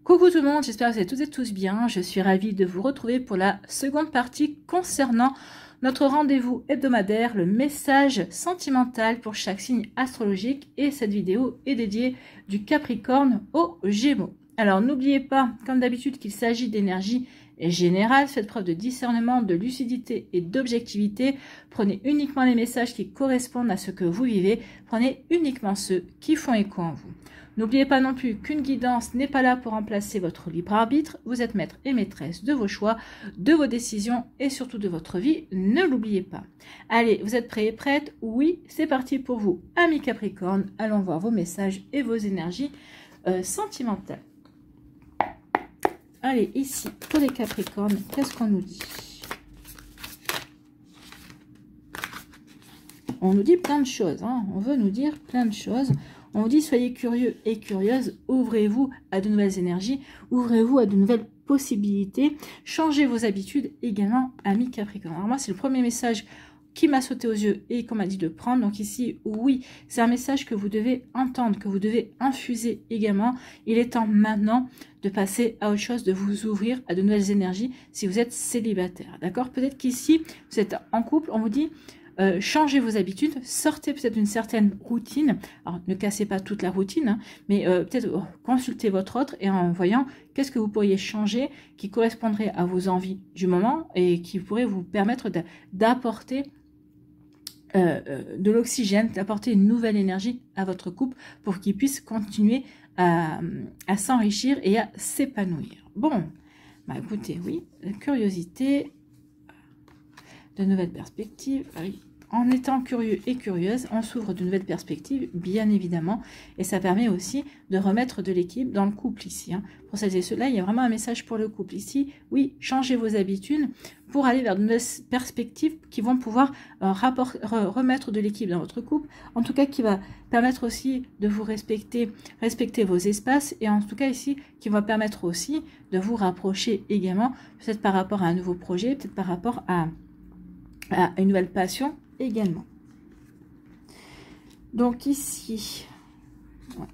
Coucou tout le monde, j'espère que vous allez toutes et tous bien. Je suis ravie de vous retrouver pour la seconde partie concernant notre rendez-vous hebdomadaire, le message sentimental pour chaque signe astrologique. Et cette vidéo est dédiée du Capricorne aux Gémeaux. Alors n'oubliez pas, comme d'habitude, qu'il s'agit d'énergie générale. Faites preuve de discernement, de lucidité et d'objectivité. Prenez uniquement les messages qui correspondent à ce que vous vivez. Prenez uniquement ceux qui font écho en vous. N'oubliez pas non plus qu'une guidance n'est pas là pour remplacer votre libre arbitre. Vous êtes maître et maîtresse de vos choix, de vos décisions et surtout de votre vie. Ne l'oubliez pas. Allez, vous êtes prêts et prêtes? Oui, c'est parti pour vous, amis Capricorne. Allons voir vos messages et vos énergies sentimentales. Allez, ici, pour les Capricornes, qu'est-ce qu'on nous dit? On nous dit plein de choses, hein. On veut nous dire plein de choses. On vous dit, soyez curieux et curieuses, ouvrez-vous à de nouvelles énergies, ouvrez-vous à de nouvelles possibilités, changez vos habitudes également, amis Capricorne. Alors moi, c'est le premier message qui m'a sauté aux yeux et qu'on m'a dit de prendre. Donc ici, oui, c'est un message que vous devez entendre, que vous devez infuser également. Il est temps maintenant de passer à autre chose, de vous ouvrir à de nouvelles énergies si vous êtes célibataire. D'accord? Peut-être qu'ici, vous êtes en couple, on vous dit... changez vos habitudes, sortez peut-être d'une certaine routine. Alors, ne cassez pas toute la routine, hein, mais peut-être consultez votre autre et en voyant qu'est-ce que vous pourriez changer qui correspondrait à vos envies du moment et qui pourrait vous permettre d'apporter de l'oxygène, d'apporter une nouvelle énergie à votre couple pour qu'il puisse continuer à s'enrichir et à s'épanouir. Bon, bah écoutez, oui, curiosité, de nouvelles perspectives, oui. En étant curieux et curieuse, on s'ouvre de nouvelles perspectives, bien évidemment, et ça permet aussi de remettre de l'équilibre dans le couple ici. Hein. Pour celles et ceux-là, il y a vraiment un message pour le couple ici. Oui, changez vos habitudes pour aller vers de nouvelles perspectives qui vont pouvoir remettre de l'équilibre dans votre couple, en tout cas qui va permettre aussi de vous respecter vos espaces, et en tout cas ici, qui va permettre aussi de vous rapprocher également, peut-être par rapport à un nouveau projet, peut-être par rapport à une nouvelle passion également. Donc ici, ouais.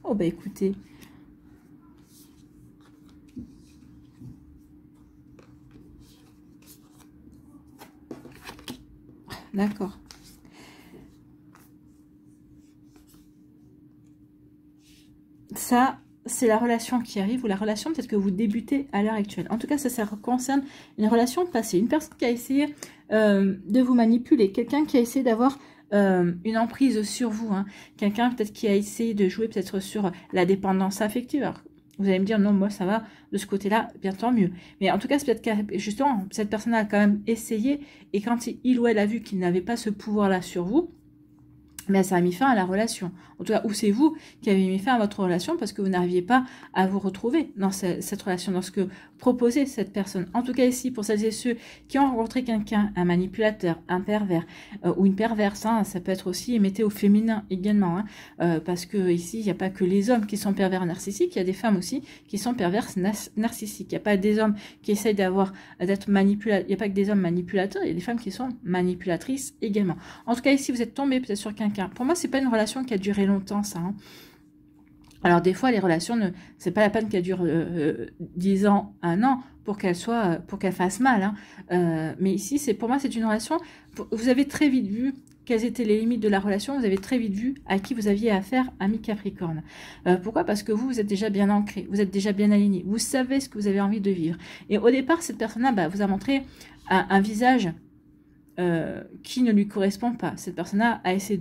Oh bah écoutez, d'accord. Ça, c'est la relation qui arrive, ou la relation peut-être que vous débutez à l'heure actuelle. En tout cas, ça concerne une relation passée. Une personne qui a essayé de vous manipuler, quelqu'un qui a essayé d'avoir une emprise sur vous, hein. Quelqu'un peut-être qui a essayé de jouer peut-être sur la dépendance affective. Alors, vous allez me dire, non, moi ça va de ce côté-là, bien tant mieux. Mais en tout cas, c'est peut-être que justement, cette personne a quand même essayé, et quand il ou elle a vu qu'il n'avait pas ce pouvoir-là sur vous, mais ça a mis fin à la relation. En tout cas, ou c'est vous qui avez mis fin à votre relation parce que vous n'arriviez pas à vous retrouver dans cette relation, dans ce que proposait cette personne. En tout cas, ici, pour celles et ceux qui ont rencontré quelqu'un, un manipulateur, un pervers ou une perverse, hein, ça peut être aussi mettez au féminin également, hein, parce que ici, il n'y a pas que les hommes qui sont pervers narcissiques, il y a des femmes aussi qui sont perverses narcissiques. Il n'y a pas des hommes qui essayent d'être manipulateurs, il n'y a pas que des hommes manipulateurs, il y a des femmes qui sont manipulatrices également. En tout cas, ici, vous êtes tombé peut-être sur quelqu'un. Pour moi, c'est pas une relation qui a duré longtemps, ça. Hein. Alors, des fois, les relations, c'est pas la peine qu'elles durent 10 ans, 1 an, pour qu'elles fassent mal. Hein. Mais ici, pour moi, c'est une relation. Vous avez très vite vu quelles étaient les limites de la relation. Vous avez très vite vu à qui vous aviez affaire, ami Capricorne. Pourquoi? Parce que vous êtes déjà bien ancré, vous êtes déjà bien aligné, vous savez ce que vous avez envie de vivre. Et au départ, cette personne-là vous a montré un visage qui ne lui correspond pas. Cette personne-là a essayé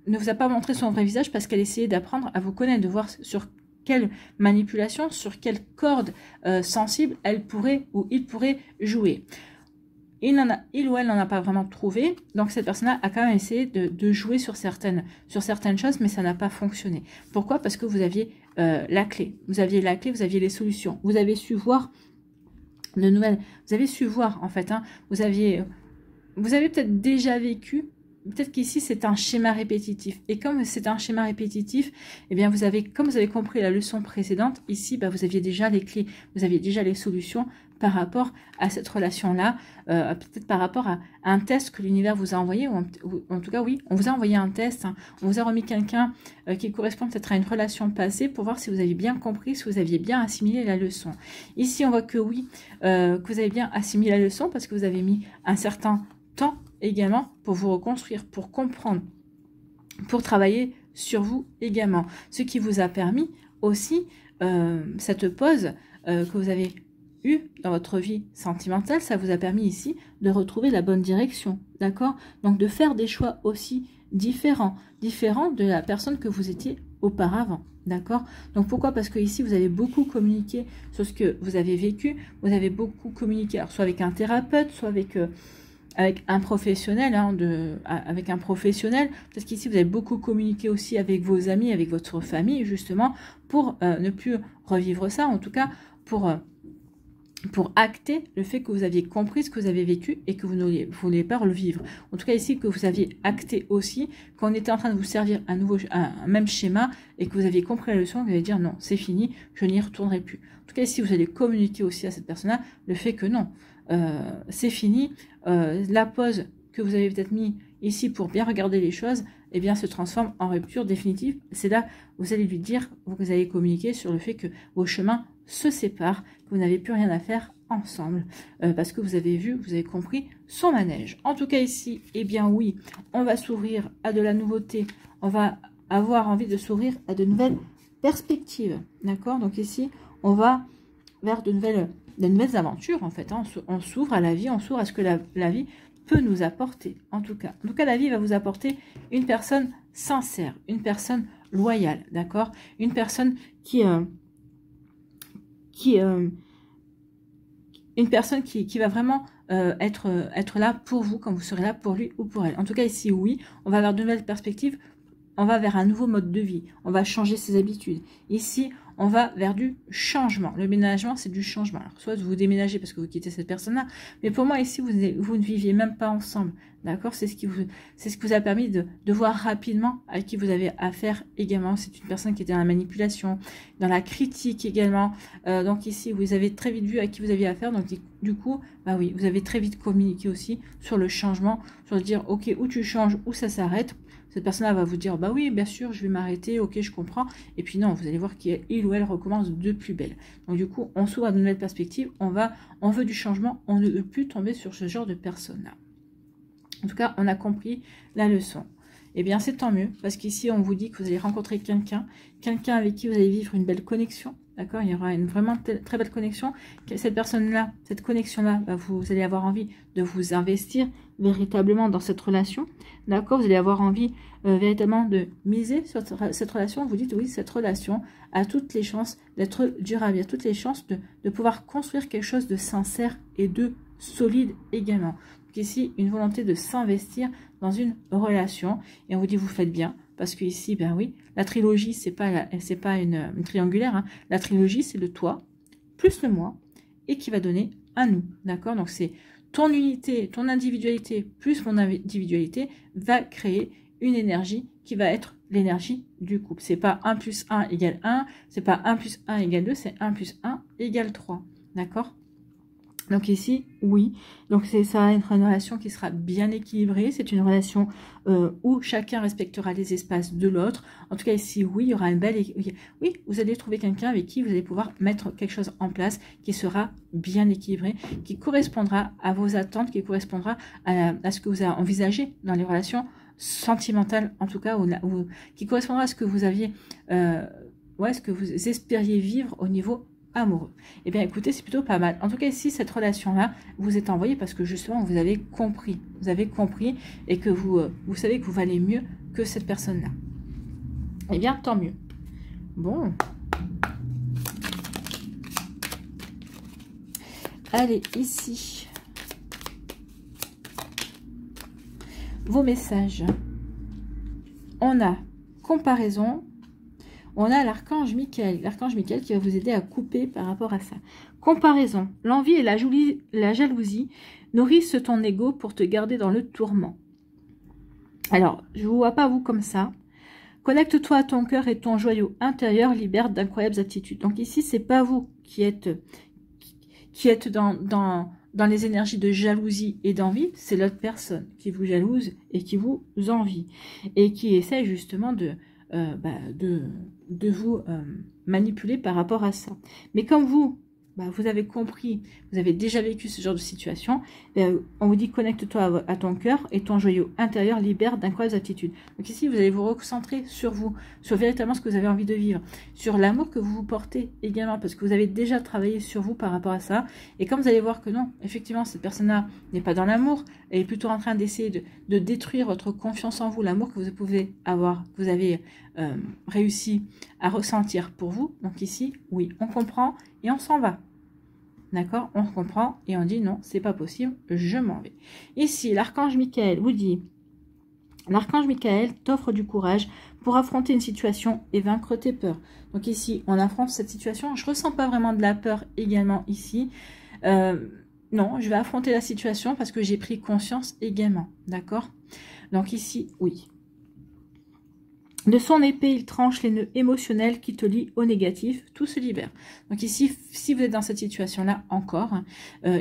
ne vous a pas montré son vrai visage parce qu'elle essayait d'apprendre à vous connaître, de voir sur quelle manipulation, sur quelle corde sensible elle pourrait ou il pourrait jouer. Il ou elle n'en a pas vraiment trouvé, donc cette personne-là a quand même essayé de jouer sur certaines choses, mais ça n'a pas fonctionné. Pourquoi? Parce que vous aviez la clé. Vous aviez la clé, vous aviez les solutions. Vous avez su voir de nouvelles, vous avez su voir en fait, hein, vous avez peut-être déjà vécu, peut-être qu'ici c'est un schéma répétitif, et comme c'est un schéma répétitif, eh bien comme vous avez compris la leçon précédente, ici vous aviez déjà les clés, vous aviez déjà les solutions par rapport à cette relation-là, peut-être par rapport à un test que l'univers vous a envoyé, ou en tout cas, oui, on vous a envoyé un test, hein, on vous a remis quelqu'un qui correspond peut-être à une relation passée pour voir si vous avez bien compris, si vous aviez bien assimilé la leçon. Ici, on voit que oui, que vous avez bien assimilé la leçon parce que vous avez mis un certain temps également pour vous reconstruire, pour comprendre, pour travailler sur vous également. Ce qui vous a permis aussi, cette pause que vous avez eu dans votre vie sentimentale, ça vous a permis ici de retrouver la bonne direction, d'accord? Donc de faire des choix aussi différents de la personne que vous étiez auparavant, d'accord? Donc pourquoi? Parce que ici vous avez beaucoup communiqué sur ce que vous avez vécu, vous avez beaucoup communiqué, alors soit avec un thérapeute, soit avec un professionnel, hein, avec un professionnel, parce qu'ici vous avez beaucoup communiqué aussi avec vos amis, avec votre famille, justement, pour ne plus revivre ça, en tout cas pour acter le fait que vous aviez compris ce que vous avez vécu et que vous ne voulez pas le vivre. En tout cas ici que vous aviez acté aussi qu'on était en train de vous servir un même schéma et que vous aviez compris la leçon, vous allez dire non, c'est fini, je n'y retournerai plus. En tout cas ici vous allez communiquer aussi à cette personne-là le fait que non, c'est fini, la pause que vous avez peut-être mis ici pour bien regarder les choses, eh bien se transforme en rupture définitive. C'est là où vous allez lui dire, vous allez communiquer sur le fait que vos chemins se séparent, que vous n'avez plus rien à faire ensemble, parce que vous avez vu, vous avez compris son manège. En tout cas ici, eh bien oui, on va s'ouvrir à de la nouveauté, on va avoir envie de s'ouvrir à de nouvelles perspectives, d'accord? Donc ici, on va vers de nouvelles aventures, en fait, hein. On s'ouvre à la vie, on s'ouvre à ce que la vie peut nous apporter, en tout cas. En tout cas, la vie va vous apporter une personne sincère, une personne loyale, d'accord? Une personne une personne qui va vraiment être là pour vous, quand vous serez là pour lui ou pour elle. En tout cas, ici, oui, on va vers de nouvelles perspectives, on va vers un nouveau mode de vie, on va changer ses habitudes. Ici, on va vers du changement. Le ménagement, c'est du changement. Alors, soit vous déménagez parce que vous quittez cette personne-là, mais pour moi, ici, vous ne viviez même pas ensemble. D'accord? C'est ce qui vous a permis de voir rapidement à qui vous avez affaire également. C'est une personne qui était dans la manipulation, dans la critique également. Donc ici, vous avez très vite vu à qui vous aviez affaire. Donc du coup, bah oui, vous avez très vite communiqué aussi sur le changement, sur le dire, ok, où tu changes, où ça s'arrête. Cette personne-là va vous dire, bah oui, bien sûr, je vais m'arrêter, ok, je comprends. Et puis non, vous allez voir qu'il ou elle recommence de plus belle. Donc du coup, on s'ouvre à de nouvelles perspectives, on veut du changement, on ne veut plus tomber sur ce genre de personne-là. En tout cas, on a compris la leçon. Eh bien, c'est tant mieux, parce qu'ici, on vous dit que vous allez rencontrer quelqu'un avec qui vous allez vivre une belle connexion. D'accord? Il y aura une vraiment très belle connexion. Cette personne-là, cette connexion-là, bah, vous allez avoir envie de vous investir véritablement dans cette relation. D'accord? Vous allez avoir envie véritablement de miser sur cette relation. Vous dites, oui, cette relation a toutes les chances d'être durable. Il y a toutes les chances de pouvoir construire quelque chose de sincère et de solide également. Donc ici, une volonté de s'investir dans une relation. Et on vous dit, vous faites bien. Parce que ici, ben oui, la trilogie, c'est pas une triangulaire. Hein. La trilogie, c'est le toi plus le moi et qui va donner un nous. D'accord? Donc c'est ton unité, ton individualité plus mon individualité va créer une énergie qui va être l'énergie du couple. C'est pas 1 plus 1 égale 1, c'est pas 1 plus 1 égale 2, c'est 1 plus 1 égale 3. D'accord? Donc ici, oui. Donc ça va être une relation qui sera bien équilibrée. C'est une relation où chacun respectera les espaces de l'autre. En tout cas ici, oui, il y aura une belle... Oui, vous allez trouver quelqu'un avec qui vous allez pouvoir mettre quelque chose en place qui sera bien équilibré, qui correspondra à vos attentes, qui correspondra à ce que vous avez envisagé dans les relations sentimentales, en tout cas, qui correspondra à ce que vous aviez... ce que vous espériez vivre au niveau amoureux. Eh bien écoutez, c'est plutôt pas mal. En tout cas ici, cette relation-là vous est envoyée parce que justement vous avez compris. Vous avez compris et que vous savez que vous valez mieux que cette personne-là. Eh bien, tant mieux. Bon. Allez, ici. Vos messages. On a comparaison. On a l'archange Michael qui va vous aider à couper par rapport à ça. Comparaison. L'envie et la jalousie nourrissent ton ego pour te garder dans le tourment. Alors, je ne vous vois pas vous comme ça. Connecte-toi à ton cœur et ton joyau intérieur libère d'incroyables attitudes. Donc ici, c'est pas vous qui qui êtes dans les énergies de jalousie et d'envie, c'est l'autre personne qui vous jalouse et qui vous envie. Et qui essaie justement de vous manipuler par rapport à ça. Mais comme vous, vous avez compris, vous avez déjà vécu ce genre de situation, on vous dit connecte-toi à ton cœur et ton joyau intérieur libère d'incroyables aptitudes. Donc ici, vous allez vous recentrer sur vous, sur véritablement ce que vous avez envie de vivre, sur l'amour que vous vous portez également, parce que vous avez déjà travaillé sur vous par rapport à ça. Et comme vous allez voir que non, effectivement, cette personne-là n'est pas dans l'amour, elle est plutôt en train d'essayer de détruire votre confiance en vous, l'amour que vous pouvez avoir, que vous avez réussi à ressentir pour vous. Donc ici, oui, on comprend et on s'en va. D'accord, on comprend et on dit non, c'est pas possible, je m'en vais. Ici, l'archange Michael vous dit, l'archange Michael t'offre du courage pour affronter une situation et vaincre tes peurs. Donc ici, on affronte cette situation. Je ressens pas vraiment de la peur également ici. Non, je vais affronter la situation parce que j'ai pris conscience également. D'accord? Donc ici, oui. De son épée, il tranche les nœuds émotionnels qui te lient au négatif. Tout se libère. Donc ici, si vous êtes dans cette situation-là encore,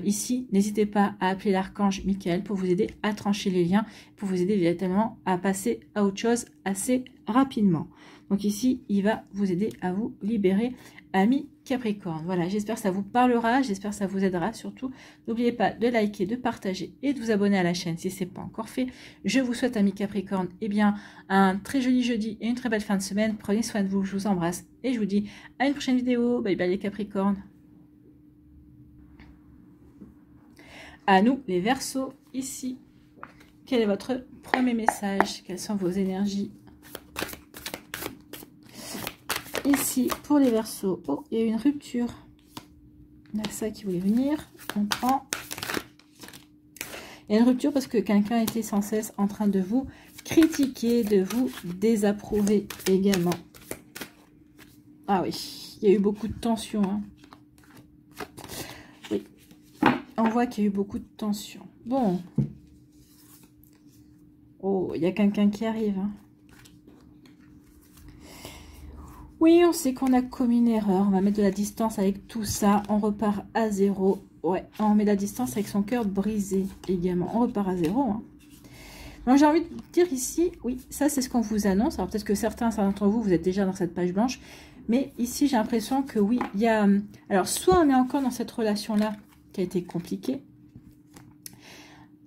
ici, n'hésitez pas à appeler l'archange Michael pour vous aider à trancher les liens, pour vous aider véritablement à passer à autre chose assez rapidement. Donc ici, il va vous aider à vous libérer, amis Capricorne. Voilà, j'espère que ça vous parlera, j'espère que ça vous aidera surtout. N'oubliez pas de liker, de partager et de vous abonner à la chaîne si ce n'est pas encore fait. Je vous souhaite, amis Capricorne, un très joli jeudi et une très belle fin de semaine. Prenez soin de vous, je vous embrasse et je vous dis à une prochaine vidéo. Bye bye les Capricornes. À nous les Verseaux, ici. Quel est votre premier message? Quelles sont vos énergies? Ici, pour les Verseaux, oh, il y a eu une rupture. Il y a ça qui voulait venir. On prend. Il y a une rupture parce que quelqu'un était sans cesse en train de vous critiquer, de vous désapprouver également. Ah oui, il y a eu beaucoup de tension. Hein. Oui, on voit qu'il y a eu beaucoup de tension. Bon. Oh, il y a quelqu'un qui arrive. Hein. Oui, on sait qu'on a commis une erreur. On va mettre de la distance avec tout ça. On repart à zéro. Ouais, on met de la distance avec son cœur brisé également. On repart à zéro. Hein. Donc j'ai envie de dire ici, oui, ça c'est ce qu'on vous annonce. Alors peut-être que certains d'entre vous, vous êtes déjà dans cette page blanche. Mais ici, j'ai l'impression que oui, il y a... Alors soit on est encore dans cette relation-là qui a été compliquée.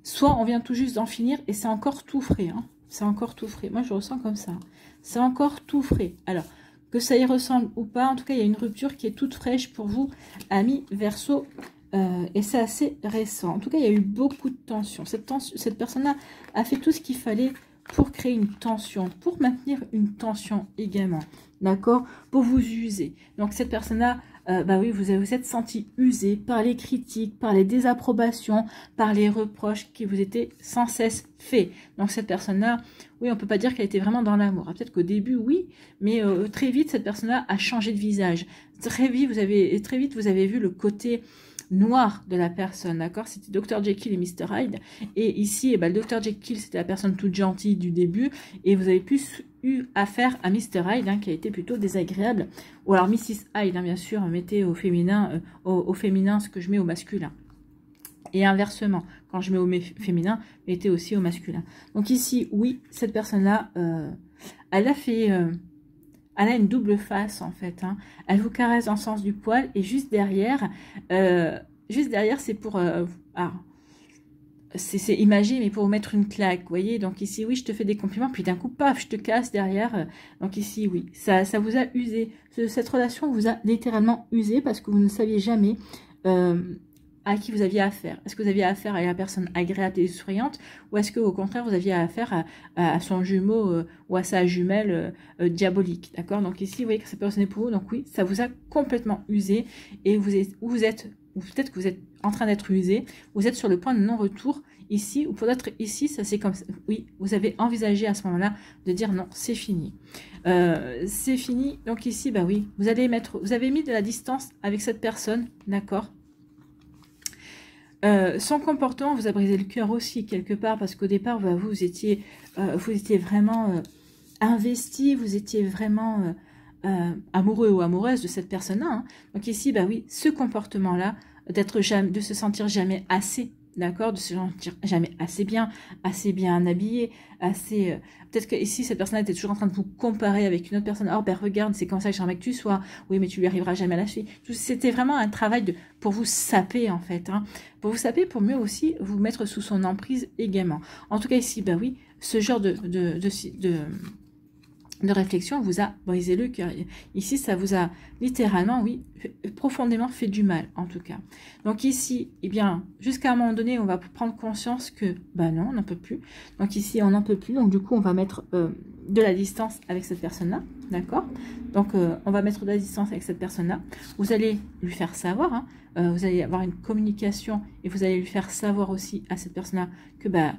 Soit on vient tout juste d'en finir et c'est encore tout frais. Hein. C'est encore tout frais. Moi, je ressens comme ça. C'est encore tout frais. Alors... que ça y ressemble ou pas, en tout cas, il y a une rupture qui est toute fraîche pour vous, amis Verseau, et c'est assez récent. En tout cas, il y a eu beaucoup de tension. Cette personne-là a fait tout ce qu'il fallait pour créer une tension, pour maintenir une tension également, d'accord, pour vous user. Donc, cette personne-là, oui, vous êtes senti usé par les critiques, par les désapprobations, par les reproches qui vous étaient sans cesse faits. Donc, cette personne-là, oui, on ne peut pas dire qu'elle était vraiment dans l'amour. Peut-être qu'au début, oui, mais très vite, cette personne-là a changé de visage. Très vite, vous avez vu le côté noir de la personne, d'accord? C'était Dr Jekyll et Mr Hyde. Et ici, le Dr Jekyll, c'était la personne toute gentille du début. Et vous avez plus eu affaire à Mr Hyde, hein, qui a été plutôt désagréable. Ou alors Mrs Hyde, hein, bien sûr, mettez au féminin, au féminin ce que je mets au masculin. Et inversement, quand je mets au féminin, mettez aussi au masculin. Donc ici, oui, cette personne-là, elle a fait... elle a une double face, en fait. Hein. Elle vous caresse dans le sens du poil. Et juste derrière, c'est pour... c'est imagé, mais pour vous mettre une claque, vous voyez. Donc ici, oui, je te fais des compliments. Puis d'un coup, paf, je te casse derrière. Donc ici, oui, ça vous a usé. Cette relation vous a littéralement usé parce que vous ne saviez jamais... à qui vous aviez affaire. Est-ce que vous aviez affaire à la personne agréable et souriante ou est-ce qu'au contraire vous aviez affaire à son jumeau ou à sa jumelle diabolique, d'accord? Donc ici vous voyez que cette personne est pour vous, donc oui, ça vous a complètement usé et ou peut-être que vous êtes en train d'être usé, vous êtes sur le point de non-retour ici, ou peut-être ici, ça c'est comme ça, oui, vous avez envisagé à ce moment-là de dire non, c'est fini. C'est fini, donc ici, oui, vous avez mis de la distance avec cette personne, d'accord? Son comportement vous a brisé le cœur aussi quelque part parce qu'au départ vous étiez vraiment investi, vous étiez vraiment amoureux ou amoureuse de cette personne-là. Hein. Donc ici, oui, ce comportement-là de se sentir jamais assez, d'accord, de se sentir jamais assez bien habillé, assez... peut-être que ici, cette personne était toujours en train de vous comparer avec une autre personne. Oh, ben regarde, c'est comme ça que j'aimerais que tu sois. Oui, mais tu lui arriveras jamais à la suite. C'était vraiment un travail pour vous saper, en fait. Hein. Pour vous saper, pour mieux aussi vous mettre sous son emprise également. En tout cas, ici, bah oui, ce genre de réflexion vous a brisé le cœur. Ici, ça vous a littéralement, oui, profondément fait du mal, en tout cas. Donc ici, eh bien, jusqu'à un moment donné, on va prendre conscience que, bah non, on n'en peut plus. Donc ici, on n'en peut plus. Donc du coup, on va mettre de la distance avec cette personne-là, d'accord? Donc on va mettre de la distance avec cette personne-là. Vous allez lui faire savoir, hein, vous allez avoir une communication et vous allez lui faire savoir aussi à cette personne-là que, bah,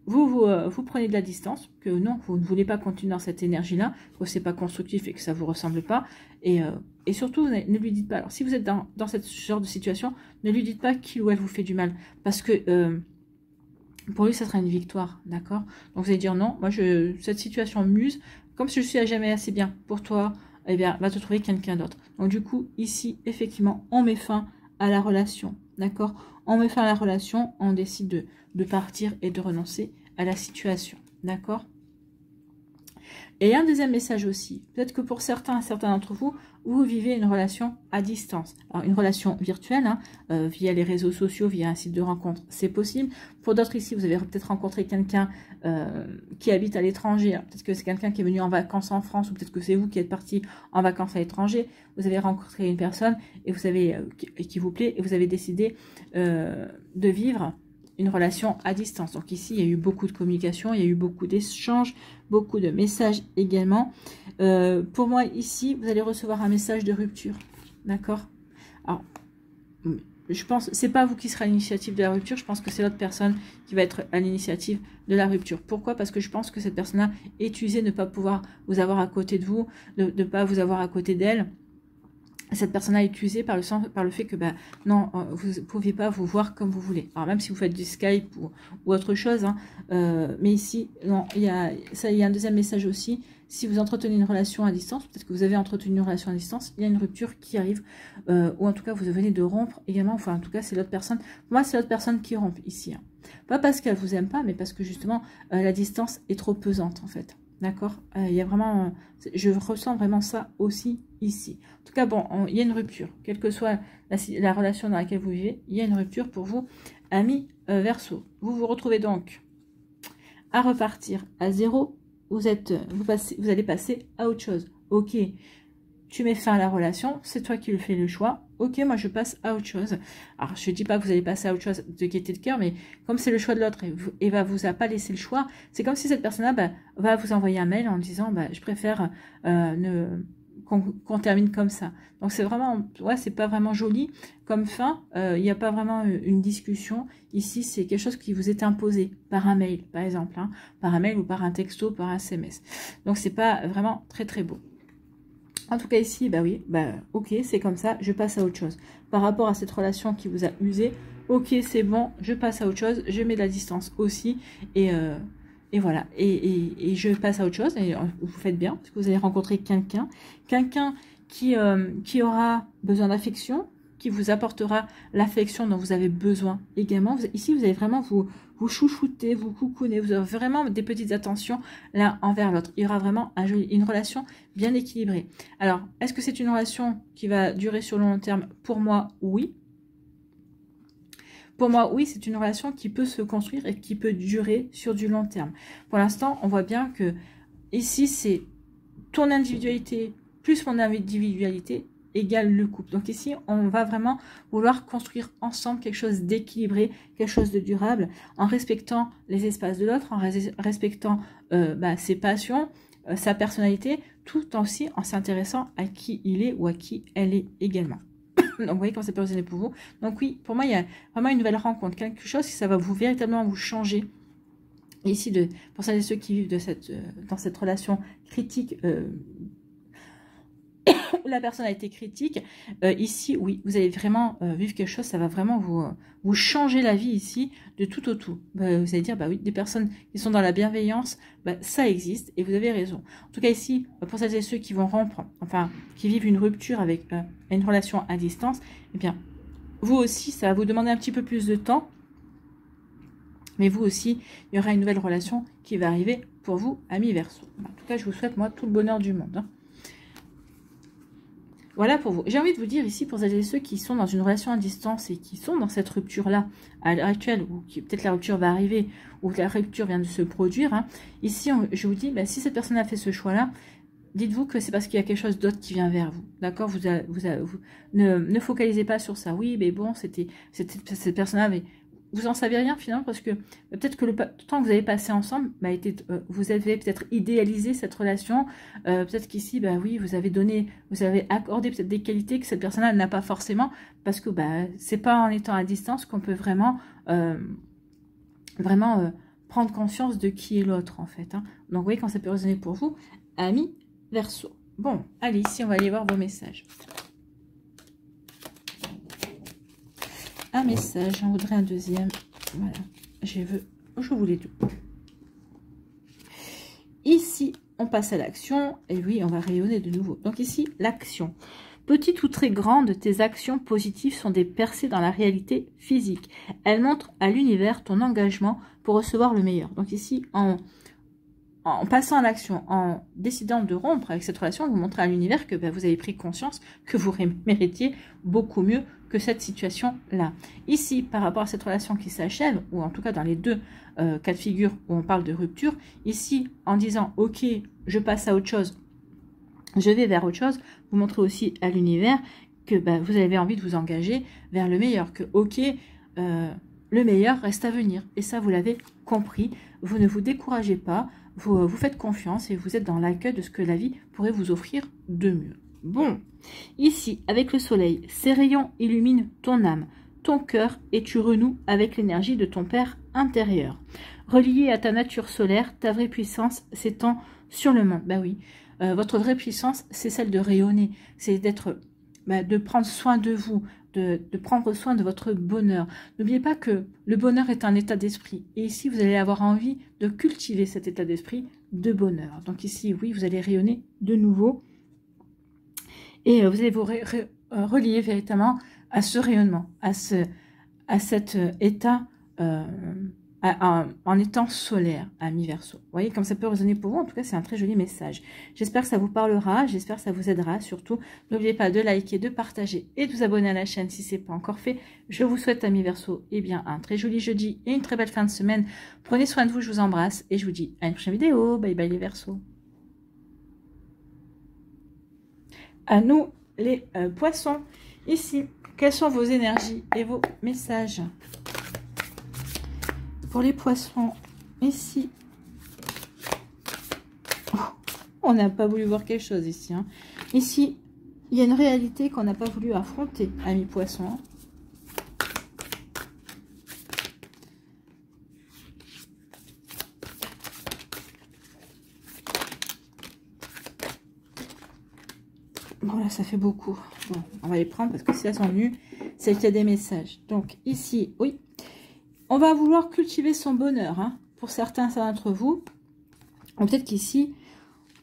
vous prenez de la distance, que non, vous ne voulez pas continuer dans cette énergie-là, que c'est pas constructif et que ça vous ressemble pas. Et surtout, ne lui dites pas, alors si vous êtes dans ce genre de situation, ne lui dites pas qu'il ou elle vous fait du mal. Parce que pour lui, ça sera une victoire, d'accord? Donc vous allez dire non, moi cette situation m'use, comme si je suis à jamais assez bien pour toi, eh bien, va te trouver quelqu'un d'autre. Donc du coup, ici, effectivement, on met fin à la relation, d'accord? On met fin à la relation, on décide de partir et de renoncer à la situation, d'accord? Et un deuxième message aussi, peut-être que pour certains d'entre vous, vous vivez une relation à distance. Alors une relation virtuelle, hein, via les réseaux sociaux, via un site de rencontre, c'est possible. Pour d'autres ici, vous avez peut-être rencontré quelqu'un qui habite à l'étranger. Peut-être que c'est quelqu'un qui est venu en vacances en France, ou peut-être que c'est vous qui êtes parti en vacances à l'étranger. Vous avez rencontré une personne et vous avez qui vous plaît et vous avez décidé de vivre une relation à distance. Donc ici, il y a eu beaucoup de communication, il y a eu beaucoup d'échanges, beaucoup de messages également. Pour moi, ici, vous allez recevoir un message de rupture. D'accord? Alors, je pense, c'est pas vous qui sera à l'initiative de la rupture, je pense que c'est l'autre personne qui va être à l'initiative de la rupture. Pourquoi? Parce que je pense que cette personne-là est usée de ne pas pouvoir vous avoir à côté de vous, de ne pas vous avoir à côté d'elle. Cette personne-là est usée par le fait que, bah, non, vous ne pouvez pas vous voir comme vous voulez. Alors, même si vous faites du Skype ou autre chose, hein, mais ici, non, il y a un deuxième message aussi. Si vous entretenez une relation à distance, peut-être que vous avez entretenu une relation à distance, il y a une rupture qui arrive, ou en tout cas, vous venez de rompre également, enfin, en tout cas, c'est l'autre personne. Pour moi, c'est l'autre personne qui rompt ici. Hein. Pas parce qu'elle vous aime pas, mais parce que, justement, la distance est trop pesante, en fait. D'accord? Il y a vraiment, je ressens vraiment ça aussi ici. En tout cas, bon, il y a une rupture. Quelle que soit la relation dans laquelle vous vivez, il y a une rupture pour vous, amis Verseau. Vous vous retrouvez donc à repartir à zéro. Vous allez passer à autre chose. Ok, tu mets fin à la relation, c'est toi qui le fais le choix. Ok, moi je passe à autre chose. Alors je ne dis pas que vous allez passer à autre chose de gaieté de cœur, mais comme c'est le choix de l'autre et vous a pas laissé le choix, c'est comme si cette personne-là va vous envoyer un mail en disant je préfère qu'on termine comme ça. Donc c'est vraiment, ouais, c'est pas vraiment joli comme fin. Il n'y a pas vraiment une discussion. Ici, c'est quelque chose qui vous est imposé par un mail, par exemple, hein, par un mail ou par un texto, par un SMS. Donc c'est pas vraiment très très beau. En tout cas ici, bah oui, ok, c'est comme ça, je passe à autre chose. Par rapport à cette relation qui vous a usé, ok, c'est bon, je passe à autre chose, je mets de la distance aussi, et voilà, et je passe à autre chose, et vous faites bien, parce que vous allez rencontrer quelqu'un qui aura besoin d'affection, qui vous apportera l'affection dont vous avez besoin également. Ici, vous allez vraiment vous chouchouter, vous coucouner, vous avez vraiment des petites attentions l'un envers l'autre. Il y aura vraiment une relation bien équilibrée. Alors, est-ce que c'est une relation qui va durer sur le long terme? Pour moi, oui. Pour moi, oui, c'est une relation qui peut se construire et qui peut durer sur du long terme. Pour l'instant, on voit bien que ici, c'est ton individualité plus mon individualité égale le couple. Donc ici, on va vraiment vouloir construire ensemble quelque chose d'équilibré, quelque chose de durable, en respectant les espaces de l'autre, en respectant ses passions, sa personnalité, tout aussi en s'intéressant à qui il est ou à qui elle est également. Donc vous voyez quand c'est personnel pour vous. Donc oui, pour moi, il y a vraiment une nouvelle rencontre, quelque chose qui ça va vous véritablement vous changer. Et ici, pour celles et ceux qui vivent dans cette relation critique, où la personne a été critique, ici, oui, vous allez vraiment vivre quelque chose, ça va vraiment vous changer la vie ici, de tout au tout. Vous allez dire, oui, des personnes qui sont dans la bienveillance, ça existe, et vous avez raison. En tout cas ici, pour celles et ceux qui vont rompre, enfin, qui vivent une rupture avec une relation à distance, eh bien, vous aussi, ça va vous demander un petit peu plus de temps. Mais vous aussi, il y aura une nouvelle relation qui va arriver pour vous, amis Verseau. En tout cas, je vous souhaite, moi, tout le bonheur du monde. Hein. Voilà pour vous. J'ai envie de vous dire ici, pour celles et ceux qui sont dans une relation à distance et qui sont dans cette rupture-là, à l'heure actuelle, ou peut-être la rupture va arriver, ou la rupture vient de se produire, hein, ici, je vous dis, bah, si cette personne a fait ce choix-là, dites-vous que c'est parce qu'il y a quelque chose d'autre qui vient vers vous. D'accord, vous ne focalisez pas sur ça. Oui, mais bon, c'était cette personne-là, mais vous en savez rien finalement, parce que peut-être que le temps que vous avez passé ensemble, bah, vous avez peut-être idéalisé cette relation. Peut-être qu'ici, bah oui, vous avez accordé peut-être des qualités que cette personne-là n'a pas forcément, parce que bah c'est pas en étant à distance qu'on peut vraiment prendre conscience de qui est l'autre en fait. Hein. Donc vous voyez quand ça peut résonner pour vous, amis Verseau. Bon, allez, ici on va aller voir vos messages. Un message, j'en voudrais un deuxième. Voilà, je voulais tout. Ici, on passe à l'action. Et oui, on va rayonner de nouveau. Donc ici, l'action. Petite ou très grande, tes actions positives sont des percées dans la réalité physique. Elles montrent à l'univers ton engagement pour recevoir le meilleur. Donc ici, en passant à l'action, en décidant de rompre avec cette relation, vous montrez à l'univers que vous avez pris conscience que vous méritiez beaucoup mieux que cette situation-là. Ici, par rapport à cette relation qui s'achève, ou en tout cas dans les deux cas de figure où on parle de rupture, ici, en disant « Ok, je passe à autre chose, je vais vers autre chose », vous montrez aussi à l'univers que vous avez envie de vous engager vers le meilleur, que « Ok, le meilleur reste à venir ». Et ça, vous l'avez compris, vous ne vous découragez pas, vous faites confiance et vous êtes dans l'accueil de ce que la vie pourrait vous offrir de mieux. Bon, ici, avec le soleil, ces rayons illuminent ton âme, ton cœur et tu renoues avec l'énergie de ton Père intérieur. Relié à ta nature solaire, ta vraie puissance s'étend sur le monde. Bah oui, votre vraie puissance, c'est celle de rayonner, c'est de prendre soin de vous, de prendre soin de votre bonheur. N'oubliez pas que le bonheur est un état d'esprit. Et ici, vous allez avoir envie de cultiver cet état d'esprit de bonheur. Donc ici, oui, vous allez rayonner de nouveau. Et vous allez vous relier véritablement à ce rayonnement, à cet état en étant solaire, amis Verseau. Vous voyez comme ça peut résonner pour vous. En tout cas, c'est un très joli message. J'espère que ça vous parlera. J'espère que ça vous aidera. Surtout, n'oubliez pas de liker, de partager et de vous abonner à la chaîne si ce n'est pas encore fait. Je vous souhaite, amis Verseau, un très joli jeudi et une très belle fin de semaine. Prenez soin de vous, je vous embrasse et je vous dis à une prochaine vidéo. Bye bye les Verseaux. À nous, les poissons. Ici, quelles sont vos énergies et vos messages? Pour les poissons, ici, on n'a pas voulu voir quelque chose ici. Hein. Ici, il y a une réalité qu'on n'a pas voulu affronter, amis poissons. Hein. Bon, là, ça fait beaucoup. Bon, on va les prendre parce que si elles sont nues, c'est qu'il y a des messages. Donc, ici, oui. On va vouloir cultiver son bonheur, hein, pour certains d'entre vous. Ou peut-être qu'ici,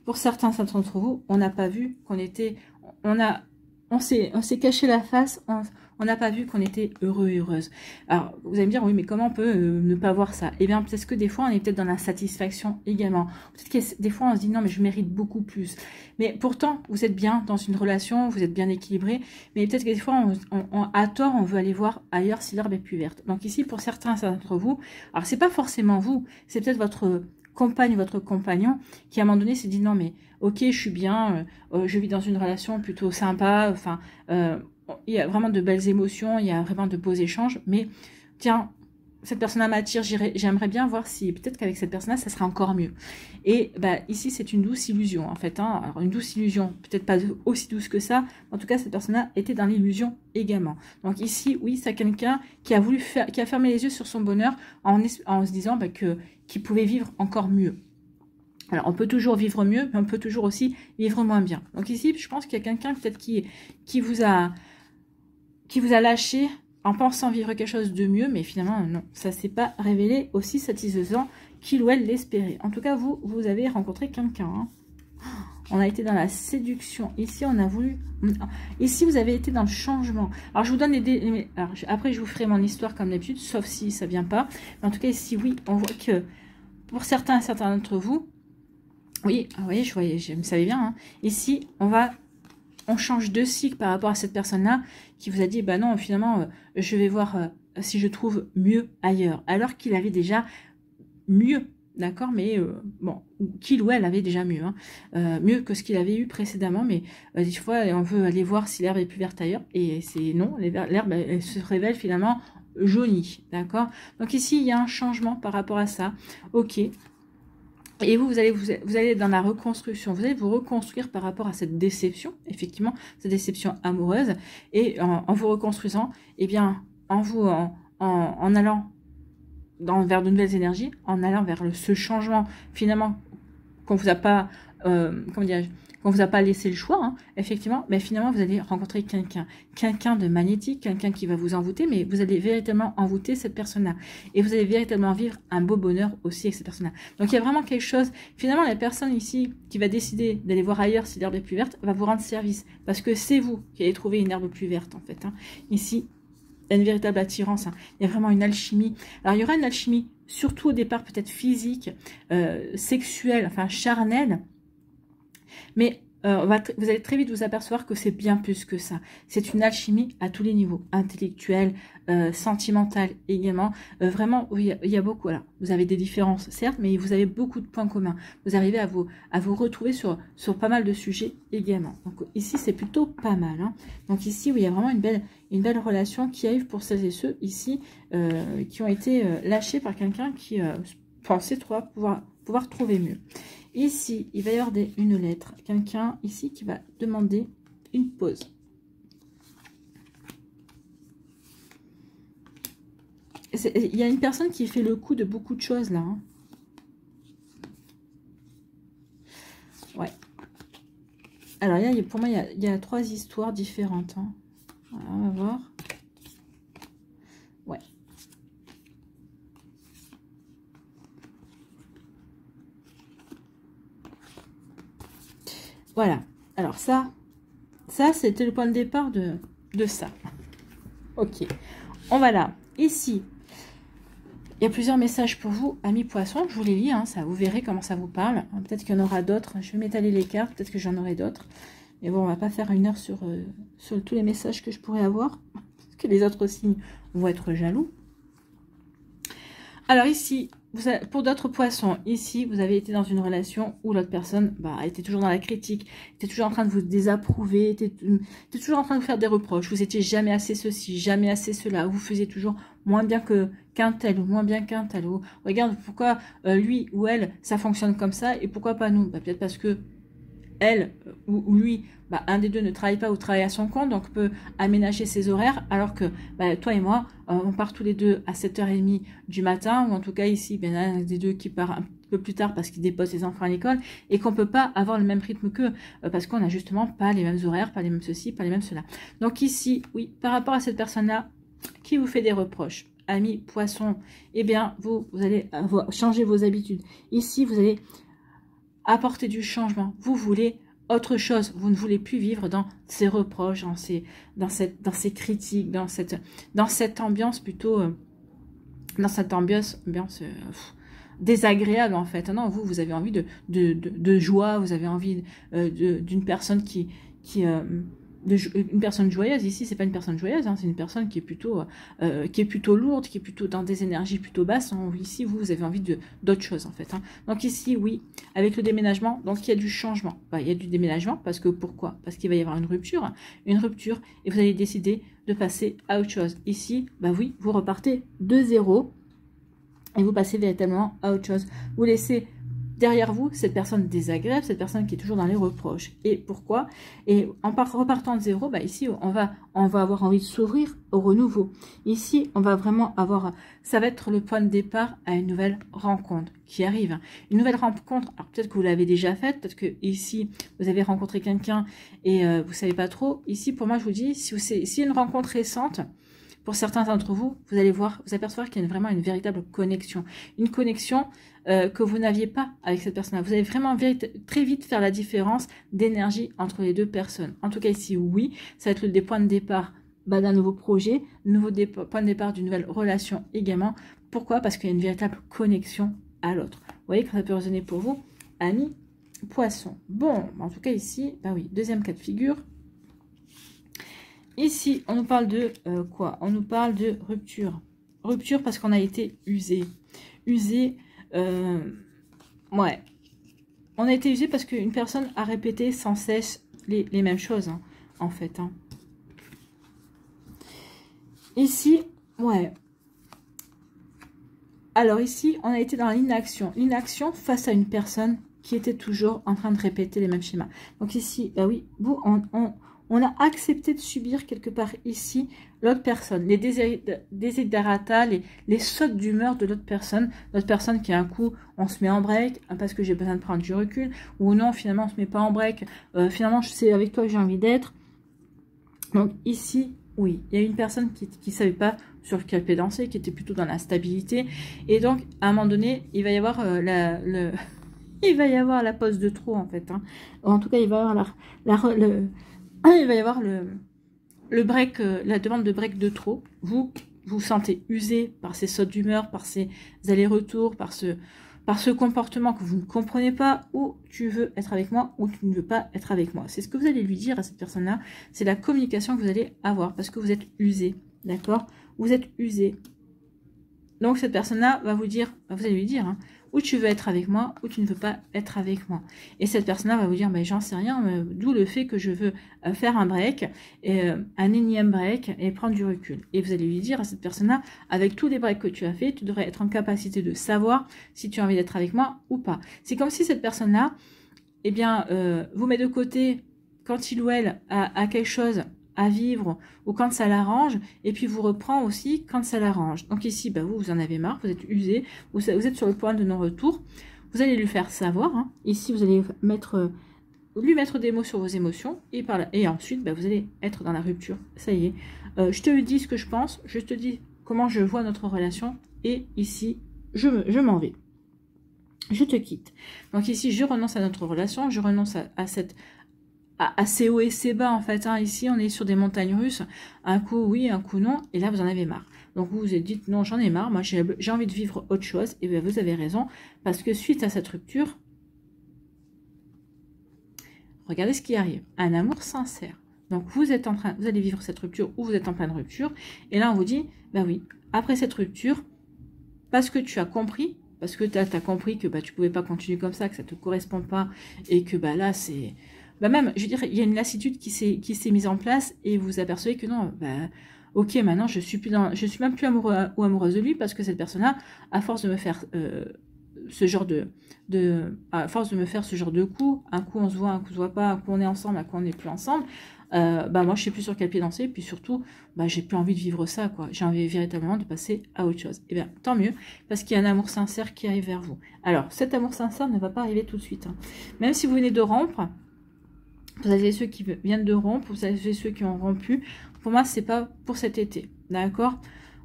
pour certains d'entre vous, on n'a pas vu qu'on était... On s'est caché la face, on n'a pas vu qu'on était heureux et heureuse. Alors, vous allez me dire, oui, mais comment on peut ne pas voir ça? Eh bien, peut-être que des fois, on est peut-être dans la satisfaction également. Peut-être que des fois, on se dit, non, mais je mérite beaucoup plus. Mais pourtant, vous êtes bien dans une relation, vous êtes bien équilibré. Mais peut-être que des fois, à tort, on veut aller voir ailleurs si l'herbe est plus verte. Donc ici, pour certains d'entre vous, alors c'est pas forcément vous, c'est peut-être votre compagne, votre compagnon, qui à un moment donné s'est dit, non, mais ok, je suis bien, je vis dans une relation plutôt sympa, enfin... il y a vraiment de belles émotions, il y a vraiment de beaux échanges, mais tiens, cette personne-là m'attire, j'aimerais bien voir si peut-être qu'avec cette personne-là, ça sera encore mieux. Et ici, c'est une douce illusion, en fait. Hein. Alors, une douce illusion, peut-être pas aussi douce que ça, en tout cas, cette personne-là était dans l'illusion également. Donc ici, oui, c'est quelqu'un qui a voulu qui a fermé les yeux sur son bonheur en se disant qu'il pouvait vivre encore mieux. Alors, on peut toujours vivre mieux, mais on peut toujours aussi vivre moins bien. Donc ici, je pense qu'il y a quelqu'un peut-être qui vous a lâché en pensant vivre quelque chose de mieux, mais finalement, non, ça ne s'est pas révélé aussi satisfaisant qu'il ou elle l'espérait. En tout cas, vous avez rencontré quelqu'un. Hein. on a été dans la séduction. Ici, on a voulu... Ici, vous avez été dans le changement. Alors, je vous donne des... Alors, après, je vous ferai mon histoire comme d'habitude, sauf si ça vient pas. Mais en tout cas, ici, oui, on voit que pour certains d'entre vous, oui, vous voyez, je me savais bien. Hein. Ici, on change de cycle par rapport à cette personne-là qui vous a dit, bah non, finalement, je vais voir si je trouve mieux ailleurs. Alors qu'il avait déjà mieux. D'accord, mais bon, qu'il ou elle avait déjà mieux, hein, mieux que ce qu'il avait eu précédemment, mais des fois on veut aller voir si l'herbe est plus verte ailleurs, et c'est non, l'herbe elle se révèle finalement jaunie, d'accord. Donc ici il y a un changement par rapport à ça, ok. Et vous allez dans la reconstruction, vous allez vous reconstruire par rapport à cette déception, effectivement, cette déception amoureuse, et en vous reconstruisant, eh bien, en allant vers de nouvelles énergies, en allant vers ce changement finalement qu'on vous a pas, comment dirais-je, qu'on vous a pas laissé le choix, hein, effectivement, mais finalement vous allez rencontrer quelqu'un de magnétique, quelqu'un qui va vous envoûter, mais vous allez véritablement envoûter cette personne-là, et vous allez véritablement vivre un beau bonheur aussi avec cette personne-là. Donc il y a vraiment quelque chose, finalement la personne ici qui va décider d'aller voir ailleurs si l'herbe est plus verte, va vous rendre service, parce que c'est vous qui allez trouver une herbe plus verte en fait, hein. Ici, il y a une véritable attirance, hein. Il y a vraiment une alchimie. Alors, il y aura une alchimie, surtout au départ, peut-être physique, sexuelle, enfin charnelle. Mais vous allez très vite vous apercevoir que c'est bien plus que ça. C'est une alchimie à tous les niveaux, intellectuel, sentimental également. Vraiment, il y a beaucoup. Alors, vous avez des différences, certes, mais vous avez beaucoup de points communs. Vous arrivez à vous retrouver sur pas mal de sujets également. Donc ici, c'est plutôt pas mal, hein. Donc ici, oui, il y a vraiment une belle relation qui arrive pour celles et ceux ici qui ont été lâchés par quelqu'un qui pensait pouvoir trouver mieux. Ici, il va y avoir une lettre. Quelqu'un ici qui va demander une pause. Il y a une personne qui fait le coup de beaucoup de choses là, hein. Ouais. Alors, pour moi, il y a 3 histoires différentes, hein. Voilà, on va voir. Ouais. Voilà. Alors ça c'était le point de départ de ça. Ok. On va là. Ici, il y a plusieurs messages pour vous, amis poissons. Je vous les lis, hein, ça, vous verrez comment ça vous parle. Peut-être qu'il y en aura d'autres. Je vais m'étaler les cartes. Peut-être que j'en aurai d'autres. Mais bon, on va pas faire 1 heure sur tous les messages que je pourrais avoir. Parce que les autres signes vont être jaloux. Alors ici, pour d'autres poissons, ici, vous avez été dans une relation où l'autre personne était toujours dans la critique, était toujours en train de vous désapprouver, était toujours en train de vous faire des reproches. Vous étiez jamais assez ceci, jamais assez cela. Vous faisiez toujours moins bien qu'un tel ou moins bien qu'un tel. Ou, regarde, pourquoi lui ou elle, ça fonctionne comme ça et pourquoi pas nous? Peut-être parce que elle ou lui, un des deux ne travaille pas ou travaille à son compte, donc peut aménager ses horaires, alors que toi et moi, on part tous les deux à 7h30 du matin, ou en tout cas ici, un des deux qui part un peu plus tard parce qu'il dépose ses enfants à l'école, et qu'on peut pas avoir le même rythme qu'eux, parce qu'on n'a justement pas les mêmes horaires, pas les mêmes ceci, pas les mêmes cela. Donc ici, oui, par rapport à cette personne-là, qui vous fait des reproches, amis poissons, eh bien, vous allez changer vos habitudes. Ici, vous allez apporter du changement. Vous voulez autre chose. Vous ne voulez plus vivre dans ces reproches, dans ces critiques, dans cette ambiance plutôt, dans cette ambiance désagréable en fait. Non, vous avez envie de joie, vous avez envie d'une personne une personne joyeuse. Ici, c'est pas une personne joyeuse, hein, c'est une personne qui est plutôt lourde, qui est plutôt dans des énergies plutôt basses. Hein. Ici, vous avez envie d'autre chose, en fait. Hein. Donc ici, oui, avec le déménagement, donc il y a du changement. Il y a du déménagement, parce que pourquoi? Parce qu'il va y avoir une rupture, et vous allez décider de passer à autre chose. Ici, oui, vous repartez de zéro, et vous passez véritablement à autre chose. Vous laissez derrière vous cette personne désagréable, cette personne qui est toujours dans les reproches. Et pourquoi? Et en repartant de zéro, ici, on va avoir envie de s'ouvrir au renouveau. Ici, on va vraiment ça va être le point de départ à une nouvelle rencontre qui arrive. Une nouvelle rencontre, alors peut-être que vous l'avez déjà faite, peut-être que ici, vous avez rencontré quelqu'un et vous savez pas trop. Ici, pour moi, je vous dis, si une rencontre récente, pour certains d'entre vous, vous allez voir, vous apercevoir qu'il y a vraiment une véritable connexion. Une connexion que vous n'aviez pas avec cette personne-là. Vous allez vraiment très vite faire la différence d'énergie entre les deux personnes. En tout cas ici, oui, ça va être des points de départ d'un nouveau projet, point de départ d'une nouvelle relation également. Pourquoi? Parce qu'il y a une véritable connexion à l'autre. Vous voyez que ça peut résonner pour vous, amis Poisson. Bon, en tout cas ici, bah oui, deuxième cas de figure. Ici, on nous parle de quoi? On nous parle de rupture. Rupture parce qu'on a été usé. Usé, ouais. On a été usé parce qu'une personne a répété sans cesse les mêmes choses, hein, en fait. Hein. Ici, ouais. Alors ici, on a été dans l'inaction. L'inaction face à une personne qui était toujours en train de répéter les mêmes schémas. Donc ici, bah oui, on a accepté de subir quelque part ici l'autre personne, les desiderata, les sautes d'humeur de l'autre personne qui a un coup, on se met en break parce que j'ai besoin de prendre du recul, ou non, finalement on se met pas en break, finalement je sais avec toi que j'ai envie d'être. Donc ici, oui, il y a une personne qui savait pas sur quel pied danser, qui était plutôt dans la stabilité, et donc à un moment donné, il va y avoir il va y avoir la pause de trop en fait. Hein. En tout cas, il va y avoir il va y avoir le break, la demande de break de trop. Vous vous sentez usé par ces sautes d'humeur, par ces allers-retours, par ce comportement que vous ne comprenez pas, ou tu veux être avec moi, ou tu ne veux pas être avec moi. C'est ce que vous allez lui dire à cette personne-là. C'est la communication que vous allez avoir, parce que vous êtes usé, d'accord? Vous êtes usé. Donc cette personne-là va vous dire, vous allez lui dire, hein, ou tu veux être avec moi, ou tu ne veux pas être avec moi. Et cette personne-là va vous dire, mais j'en sais rien, d'où le fait que je veux faire un break, un énième break, et prendre du recul. Et vous allez lui dire à cette personne-là, avec tous les breaks que tu as fait, tu devrais être en capacité de savoir si tu as envie d'être avec moi ou pas. C'est comme si cette personne-là, eh bien, vous met de côté quand il ou elle a quelque chose à vivre ou quand ça l'arrange, et puis vous reprend aussi quand ça l'arrange. Donc ici, bah, vous en avez marre, vous êtes usé, vous êtes sur le point de non-retour, vous allez lui faire savoir, hein. Ici vous allez lui mettre des mots sur vos émotions, et ensuite bah, vous allez être dans la rupture, ça y est. Je te dis ce que je pense, je te dis comment je vois notre relation, et ici, je m'en vais. Je te quitte. Donc ici, je renonce à notre relation, je renonce à ces hauts et ces bas en fait. Hein. Ici, on est sur des montagnes russes. Un coup oui, un coup non. Et là, vous en avez marre. Donc, vous vous êtes dit, non, j'en ai marre. Moi, j'ai envie de vivre autre chose. Et bien, vous avez raison. Parce que suite à cette rupture, regardez ce qui arrive. Un amour sincère. Donc, vous allez vivre cette rupture ou vous êtes en pleine rupture. Et là, on vous dit, ben oui, après cette rupture, parce que tu as compris, parce que tu as compris que bah, tu ne pouvais pas continuer comme ça, que ça ne te correspond pas, et que bah, là, c'est... Bah même, je veux dire, il y a une lassitude qui s'est mise en place et vous apercevez que non, bah, ok, maintenant je suis même plus amoureux ou amoureuse de lui parce que cette personne-là, à force de me faire ce genre à force de me faire ce genre de coups, un coup on se voit, un coup on se voit pas, un coup on est ensemble, un coup on n'est plus ensemble, bah moi je sais plus sur quel pied danser, puis surtout, bah j'ai plus envie de vivre ça, quoi. J'ai envie véritablement de passer à autre chose. Et bien, tant mieux, parce qu'il y a un amour sincère qui arrive vers vous. Alors, cet amour sincère ne va pas arriver tout de suite. Hein. Même si vous venez de rompre, vous avez ceux qui viennent de rompre, vous avez ceux qui ont rompu. Pour moi, c'est pas pour cet été, d'accord?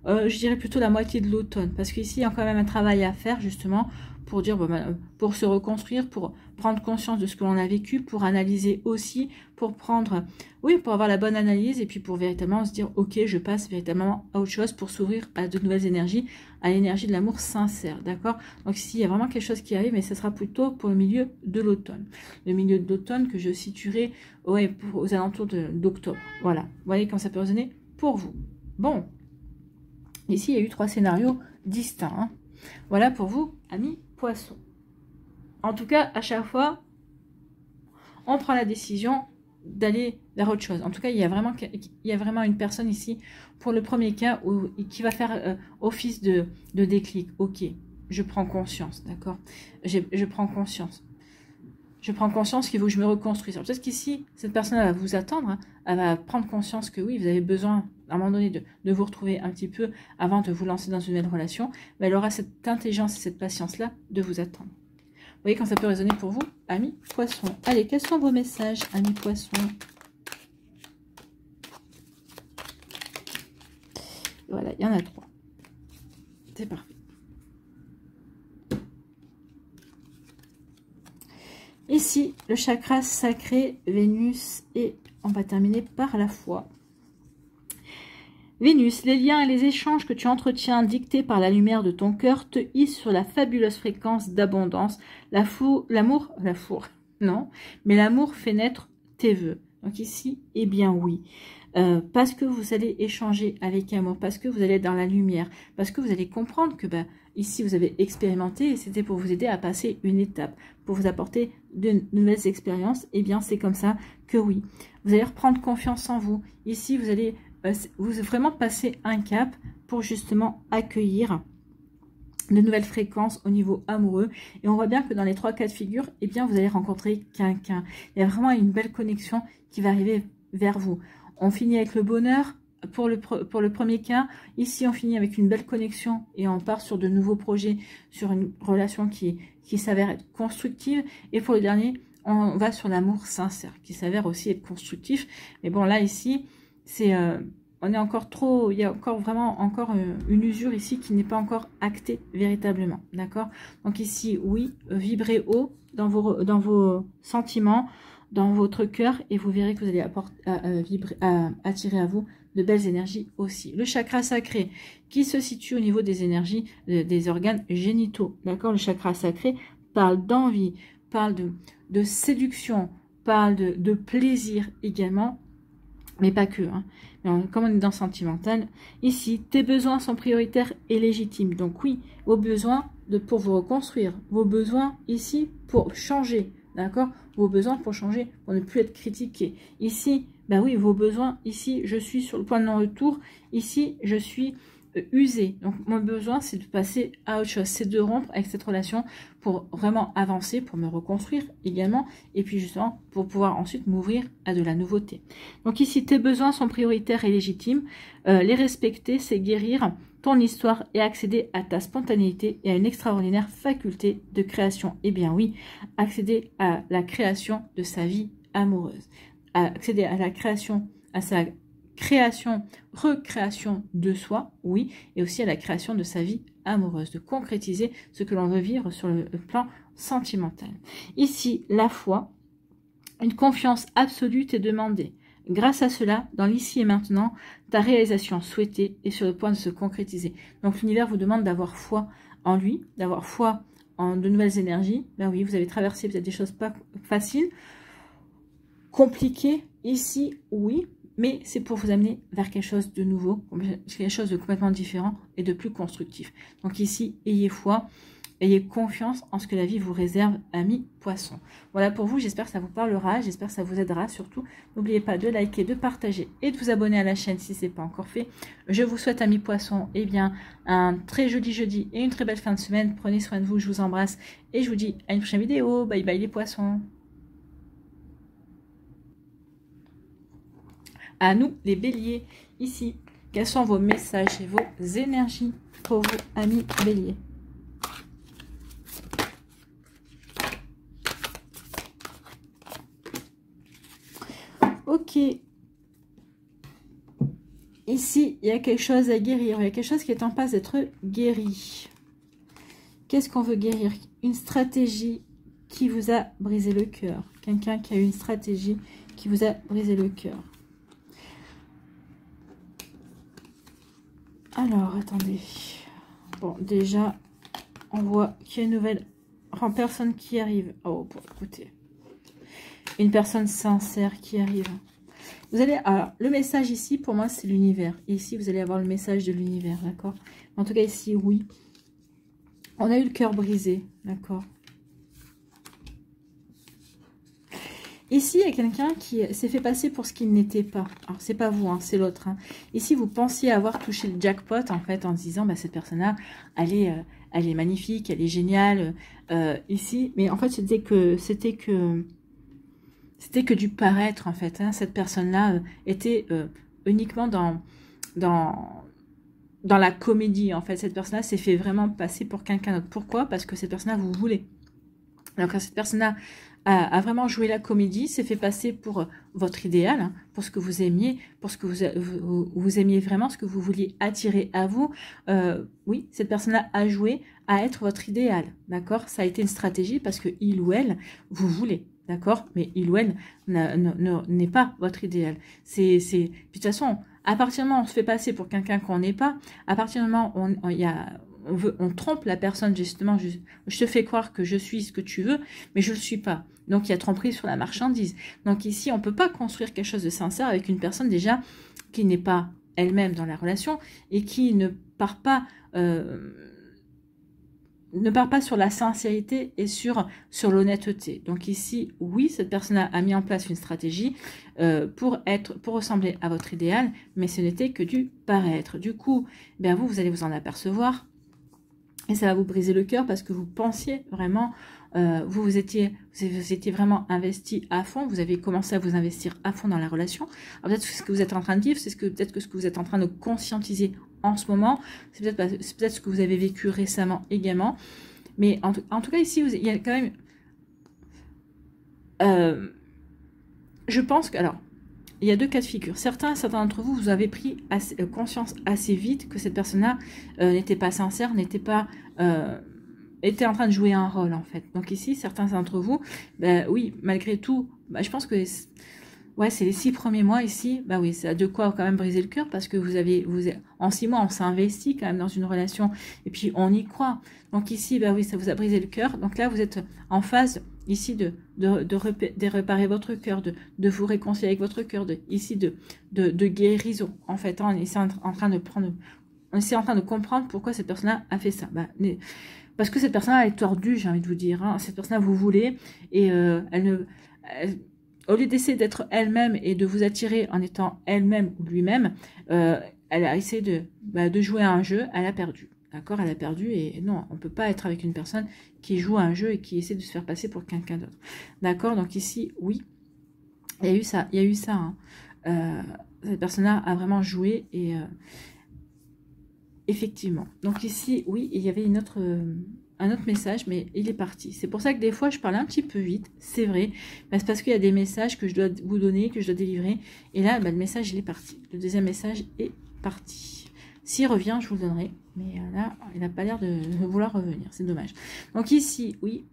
Je dirais plutôt la moitié de l'automne, parce qu'ici, il y a quand même un travail à faire, justement, pour dire, pour se reconstruire, pour prendre conscience de ce que l'on a vécu, pour analyser aussi, pour prendre, oui, pour avoir la bonne analyse, et puis pour véritablement se dire, ok, je passe véritablement à autre chose, pour s'ouvrir à de nouvelles énergies, à l'énergie de l'amour sincère, d'accord? Donc ici, il y a vraiment quelque chose qui arrive, mais ce sera plutôt pour le milieu de l'automne. Le milieu de l'automne que je situerai, ouais, aux alentours d'octobre. Voilà, vous voyez comment ça peut résonner pour vous. Bon, ici, il y a eu 3 scénarios distincts, hein. Voilà pour vous, amis poissons. En tout cas, à chaque fois, on prend la décision d'aller vers autre chose. En tout cas, il y a vraiment une personne ici, pour le premier cas, qui va faire office de déclic. Ok, je prends conscience, d'accord? Je prends conscience. Je prends conscience qu'il faut que je me reconstruise. Peut-être qu'ici, cette personne va vous attendre, hein, elle va prendre conscience que oui, vous avez besoin, à un moment donné, de vous retrouver un petit peu avant de vous lancer dans une nouvelle relation, mais elle aura cette intelligence et cette patience-là de vous attendre. Vous voyez quand ça peut résonner pour vous, amis poissons. Allez, quels sont vos messages, amis poissons? voilà, il y en a 3. C'est parfait. Ici, le chakra sacré, Vénus, et on va terminer par la foi. Vénus, les liens et les échanges que tu entretiens dictés par la lumière de ton cœur te hissent sur la fabuleuse fréquence d'abondance. L'amour, non, mais l'amour fait naître tes vœux. Donc ici, eh bien oui. Parce que vous allez échanger avec amour, parce que vous allez être dans la lumière, parce que vous allez comprendre que ici vous avez expérimenté et c'était pour vous aider à passer une étape, pour vous apporter de nouvelles expériences. Eh bien c'est comme ça que oui, vous allez reprendre confiance en vous. Ici vous allez vraiment passer un cap pour justement accueillir de nouvelles fréquences au niveau amoureux. Et on voit bien que dans les 3 cas de figure, eh bien vous allez rencontrer quelqu'un. Il y a vraiment une belle connexion qui va arriver vers vous. On finit avec le bonheur pour le premier cas. Ici, on finit avec une belle connexion et on part sur de nouveaux projets, sur une relation qui s'avère être constructive. Et pour le dernier, on va sur l'amour sincère, qui s'avère aussi être constructif. Mais bon, là, ici, c'est... on est encore trop... Il y a encore vraiment une usure ici qui n'est pas encore actée véritablement. D'accord? Donc ici, oui, vibrez haut dans vos sentiments, dans votre cœur, et vous verrez que vous allez attirer à vous de belles énergies aussi. Le chakra sacré qui se situe au niveau des énergies des organes génitaux. D'accord? Le chakra sacré parle d'envie, parle de séduction, parle de plaisir également, mais pas que. Hein. Comme on est dans sentimental, ici, tes besoins sont prioritaires et légitimes. Donc oui, vos besoins pour vous reconstruire, vos besoins ici pour changer. D'accord? Vos besoins pour changer, pour ne plus être critiqué. Ici, ben oui, vos besoins, ici, je suis sur le point de non-retour. Ici, je suis usé. Donc, mon besoin, c'est de passer à autre chose. C'est de rompre avec cette relation pour vraiment avancer, pour me reconstruire également. Et puis, justement, pour pouvoir ensuite m'ouvrir à de la nouveauté. Donc, ici, tes besoins sont prioritaires et légitimes. Les respecter, c'est guérir ton histoire et accéder à ta spontanéité et à une extraordinaire faculté de création. Eh bien oui, accéder à la création de sa vie amoureuse, accéder à la création, à sa création, recréation de soi, oui, et aussi à la création de sa vie amoureuse, de concrétiser ce que l'on veut vivre sur le plan sentimental. Ici, la foi, une confiance absolue t'est demandée. Grâce à cela, dans l'ici et maintenant, ta réalisation souhaitée est sur le point de se concrétiser. Donc l'univers vous demande d'avoir foi en lui, d'avoir foi en de nouvelles énergies. Ben oui, vous avez traversé peut-être des choses pas faciles, compliquées. Ici, oui, mais c'est pour vous amener vers quelque chose de nouveau, quelque chose de complètement différent et de plus constructif. Donc ici, ayez foi. Ayez confiance en ce que la vie vous réserve, amis poissons. Voilà pour vous, j'espère que ça vous parlera, j'espère que ça vous aidera surtout. N'oubliez pas de liker, de partager et de vous abonner à la chaîne si ce n'est pas encore fait. Je vous souhaite, amis poissons, eh bien, un très joli jeudi et une très belle fin de semaine. Prenez soin de vous, je vous embrasse et je vous dis à une prochaine vidéo. Bye bye les poissons. À nous les béliers, ici, quels sont vos messages et vos énergies pour vous, amis béliers? Ok, ici, il y a quelque chose à guérir. Il y a quelque chose qui est en passe d'être guéri. Qu'est-ce qu'on veut guérir? Une stratégie qui vous a brisé le cœur. Quelqu'un qui a eu une stratégie qui vous a brisé le cœur. Alors, attendez. Bon, déjà, on voit qu'il y a une nouvelle personne qui arrive. Oh, bon, écoutez. Une personne sincère qui arrive. Vous allez... Alors, le message ici, pour moi, c'est l'univers. Et ici, vous allez avoir le message de l'univers, d'accord? En tout cas, ici, oui. On a eu le cœur brisé, d'accord? Ici, il y a quelqu'un qui s'est fait passer pour ce qu'il n'était pas. Alors, c'est pas vous, hein, c'est l'autre. Hein. Ici, vous pensiez avoir touché le jackpot, en fait, en se disant, bah, cette personne-là, elle est magnifique, elle est géniale. Ici, mais en fait, c'était que du paraître, en fait. Hein. Cette personne-là était uniquement dans la comédie, en fait. Cette personne-là s'est fait vraiment passer pour quelqu'un d'autre. Pourquoi? Parce que cette personne-là, vous voulez. Alors, quand cette personne-là a vraiment joué la comédie, s'est fait passer pour votre idéal, hein, pour ce que vous aimiez, pour ce que vous aimiez vraiment, ce que vous vouliez attirer à vous. Oui, cette personne-là a joué à être votre idéal, d'accord? Ça a été une stratégie parce que il ou elle vous voulez, d'accord? Mais il ou elle n'est pas votre idéal. Puis de toute façon, à partir du moment où on se fait passer pour quelqu'un qu'on n'est pas, à partir du moment où on trompe la personne, justement, je te fais croire que je suis ce que tu veux, mais je ne le suis pas. Donc, il y a tromperie sur la marchandise. Donc, ici, on ne peut pas construire quelque chose de sincère avec une personne, déjà, qui n'est pas elle-même dans la relation et qui ne part pas sur la sincérité et sur l'honnêteté. Donc ici, oui, cette personne a mis en place une stratégie pour ressembler à votre idéal, mais ce n'était que du paraître. Du coup, bien vous allez vous en apercevoir et ça va vous briser le cœur parce que vous pensiez vraiment, vous étiez vraiment investi à fond, vous avez commencé à vous investir à fond dans la relation. Peut-être que ce que vous êtes en train de vivre, c'est peut-être que ce que vous êtes en train de conscientiser en ce moment, c'est peut-être ce que vous avez vécu récemment également. Mais en tout cas, ici, il y a quand même... je pense que... Alors, il y a deux cas de figure. Certains d'entre vous, vous avez pris conscience assez vite que cette personne-là n'était pas sincère, était en train de jouer un rôle, en fait. Donc ici, certains d'entre vous, oui, malgré tout, je pense que... Ouais, c'est les 6 premiers mois ici. Bah oui, ça a de quoi quand même briser le cœur parce que en 6 mois, on s'est investi quand même dans une relation et puis on y croit. Donc ici, bah oui, ça vous a brisé le cœur. Donc là, vous êtes en phase ici de réparer votre cœur, de vous réconcilier avec votre cœur, de guérison. En fait, on est en train de comprendre pourquoi cette personne-là a fait ça. Parce que cette personne-là est tordue, j'ai envie de vous dire. Hein. Cette personne-là, vous voulez et au lieu d'essayer d'être elle-même et de vous attirer en étant elle-même ou lui-même, elle a essayé de jouer à un jeu, elle a perdu. D'accord? Elle a perdu et non, on ne peut pas être avec une personne qui joue à un jeu et qui essaie de se faire passer pour quelqu'un d'autre. D'accord? Donc ici, oui, il y a eu ça. Hein. Cette personne-là a vraiment joué et effectivement. Donc ici, oui, il y avait un autre message, mais il est parti. C'est pour ça que des fois, je parle un petit peu vite, c'est vrai. C'est parce qu'il y a des messages que je dois vous donner, que je dois délivrer. Et là, le message, il est parti. Le deuxième message est parti. S'il revient, je vous le donnerai. Mais là, il n'a pas l'air de vouloir revenir. C'est dommage. Donc ici, oui,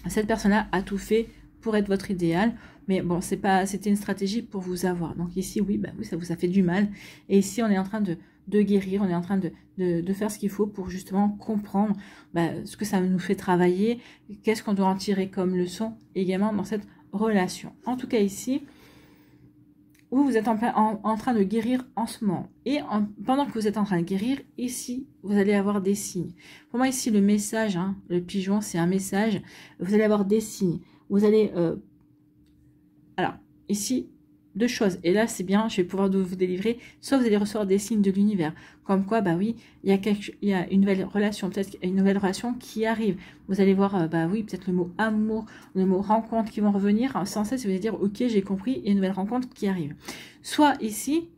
cette personne-là a tout fait pour être votre idéal. Mais bon, c'était une stratégie pour vous avoir. Donc ici, oui, oui, ça vous a fait du mal. Et ici, on est en train de guérir, on est en train de faire ce qu'il faut pour justement comprendre ce que ça nous fait travailler, qu'est-ce qu'on doit en tirer comme leçon également dans cette relation. En tout cas ici, vous êtes en train de guérir en ce moment. Et pendant que vous êtes en train de guérir, ici, vous allez avoir des signes. Pour moi ici, le message, hein, le pigeon, c'est un message. Vous allez avoir des signes. Vous allez... alors, ici... deux choses, et là c'est bien, je vais pouvoir vous délivrer, soit vous allez recevoir des signes de l'univers, comme quoi, oui, il y a une nouvelle relation, peut-être une nouvelle relation qui arrive, vous allez voir, oui, peut-être le mot amour, le mot rencontre qui vont revenir, sans cesse, vous allez dire, ok, j'ai compris, il y a une nouvelle rencontre qui arrive. Soit ici,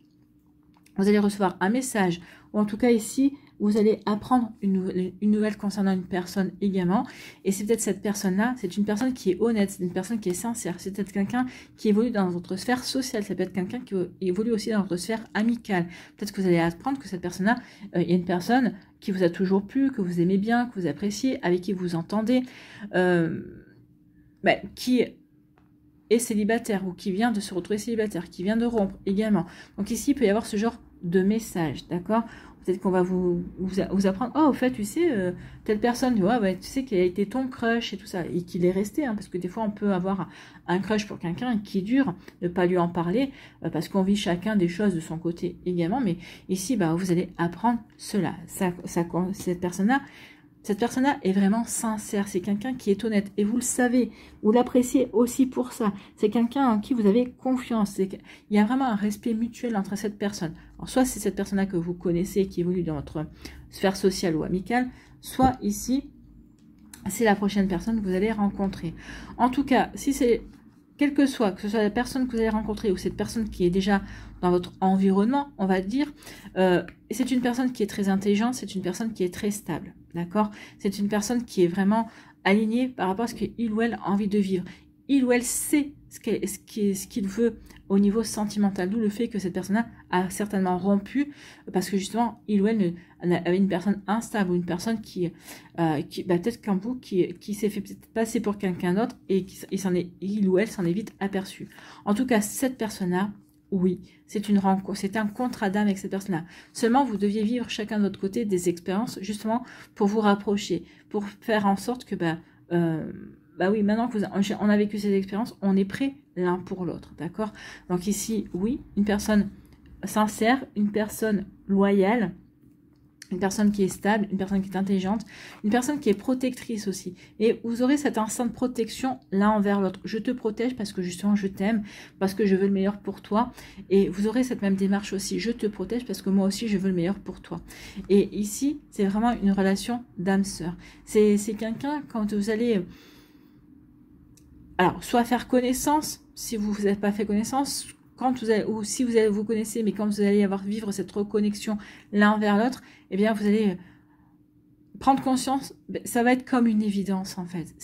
vous allez recevoir un message, ou en tout cas ici, vous allez apprendre une nouvelle concernant une personne également. Et c'est peut-être cette personne-là, c'est une personne qui est honnête, c'est une personne qui est sincère. C'est peut-être quelqu'un qui évolue dans votre sphère sociale. Ça peut être quelqu'un qui évolue aussi dans votre sphère amicale. Peut-être que vous allez apprendre que cette personne-là, il y a une personne qui vous a toujours plu, que vous aimez bien, que vous appréciez, avec qui vous entendez, qui est célibataire ou qui vient de se retrouver célibataire, qui vient de rompre également. Donc ici, il peut y avoir ce genre de message, d'accord? Peut-être qu'on va vous apprendre, oh, au fait, tu sais, telle personne, tu sais qu'il a été ton crush et tout ça, et qu'il est resté, hein, parce que des fois, on peut avoir un crush pour quelqu'un qui dure, ne pas lui en parler, parce qu'on vit chacun des choses de son côté également, mais ici, vous allez apprendre cela. Cette personne-là est vraiment sincère, c'est quelqu'un qui est honnête, et vous le savez, vous l'appréciez aussi pour ça. C'est quelqu'un en qui vous avez confiance, il y a vraiment un respect mutuel entre cette personne. Alors, soit c'est cette personne-là que vous connaissez, qui évolue dans votre sphère sociale ou amicale, soit ici, c'est la prochaine personne que vous allez rencontrer. En tout cas, si c'est... quel que ce soit la personne que vous allez rencontrer ou cette personne qui est déjà dans votre environnement, on va dire, c'est une personne qui est très intelligente, c'est une personne qui est très stable, d'accord? C'est une personne qui est vraiment aligné par rapport à ce qu'il ou elle a envie de vivre. Il ou elle sait ce qu'il veut au niveau sentimental, d'où le fait que cette personne-là a certainement rompu, parce que justement, il ou elle avait une personne instable, ou une personne qui peut-être qu'un bout, qui s'est fait peut-être passer pour quelqu'un d'autre, et il ou elle s'en est vite aperçu. En tout cas, cette personne-là, oui, c'est une rencontre, c'est un contrat d'âme avec cette personne-là. Seulement, vous deviez vivre chacun de votre côté des expériences, justement, pour vous rapprocher, pour faire en sorte que, oui, maintenant on a vécu ces expériences, on est prêt l'un pour l'autre, d'accord? Donc ici, oui, une personne sincère, une personne loyale, une personne qui est stable, une personne qui est intelligente, une personne qui est protectrice aussi. Et vous aurez cet instinct de protection l'un envers l'autre. Je te protège parce que justement je t'aime, parce que je veux le meilleur pour toi. Et vous aurez cette même démarche aussi. Je te protège parce que moi aussi je veux le meilleur pour toi. Et ici, c'est vraiment une relation d'âme-sœur. C'est quelqu'un, quand vous allez... Alors, soit faire connaissance, si vous n'avez pas fait connaissance, ou si vous allez vous connaissez, mais quand vous allez vivre cette reconnexion l'un vers l'autre, eh bien, vous allez prendre conscience, ça va être comme une évidence, en fait.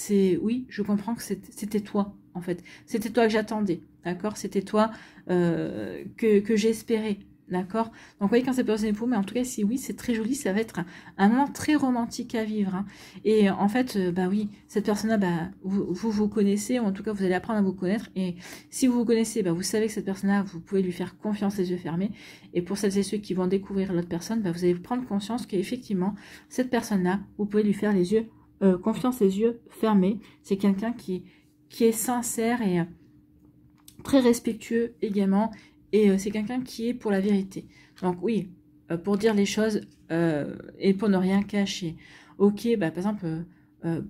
Oui, je comprends que c'était toi, en fait. C'était toi que j'attendais, d'accord? C'était toi que j'espérais. D'accord? Donc, vous voyez, quand c'est personne pour, mais en tout cas, si oui, c'est très joli, ça va être un moment très romantique à vivre. Hein. Et en fait, oui, cette personne-là, vous connaissez, ou en tout cas, vous allez apprendre à vous connaître. Et si vous vous connaissez, vous savez que cette personne-là, vous pouvez lui faire confiance les yeux fermés. Et pour celles et ceux qui vont découvrir l'autre personne, vous allez prendre conscience qu'effectivement, cette personne-là, vous pouvez lui faire confiance les yeux fermés. C'est quelqu'un qui est sincère et très respectueux également. Et c'est quelqu'un qui est pour la vérité. Donc oui, pour dire les choses et pour ne rien cacher. Ok, par exemple,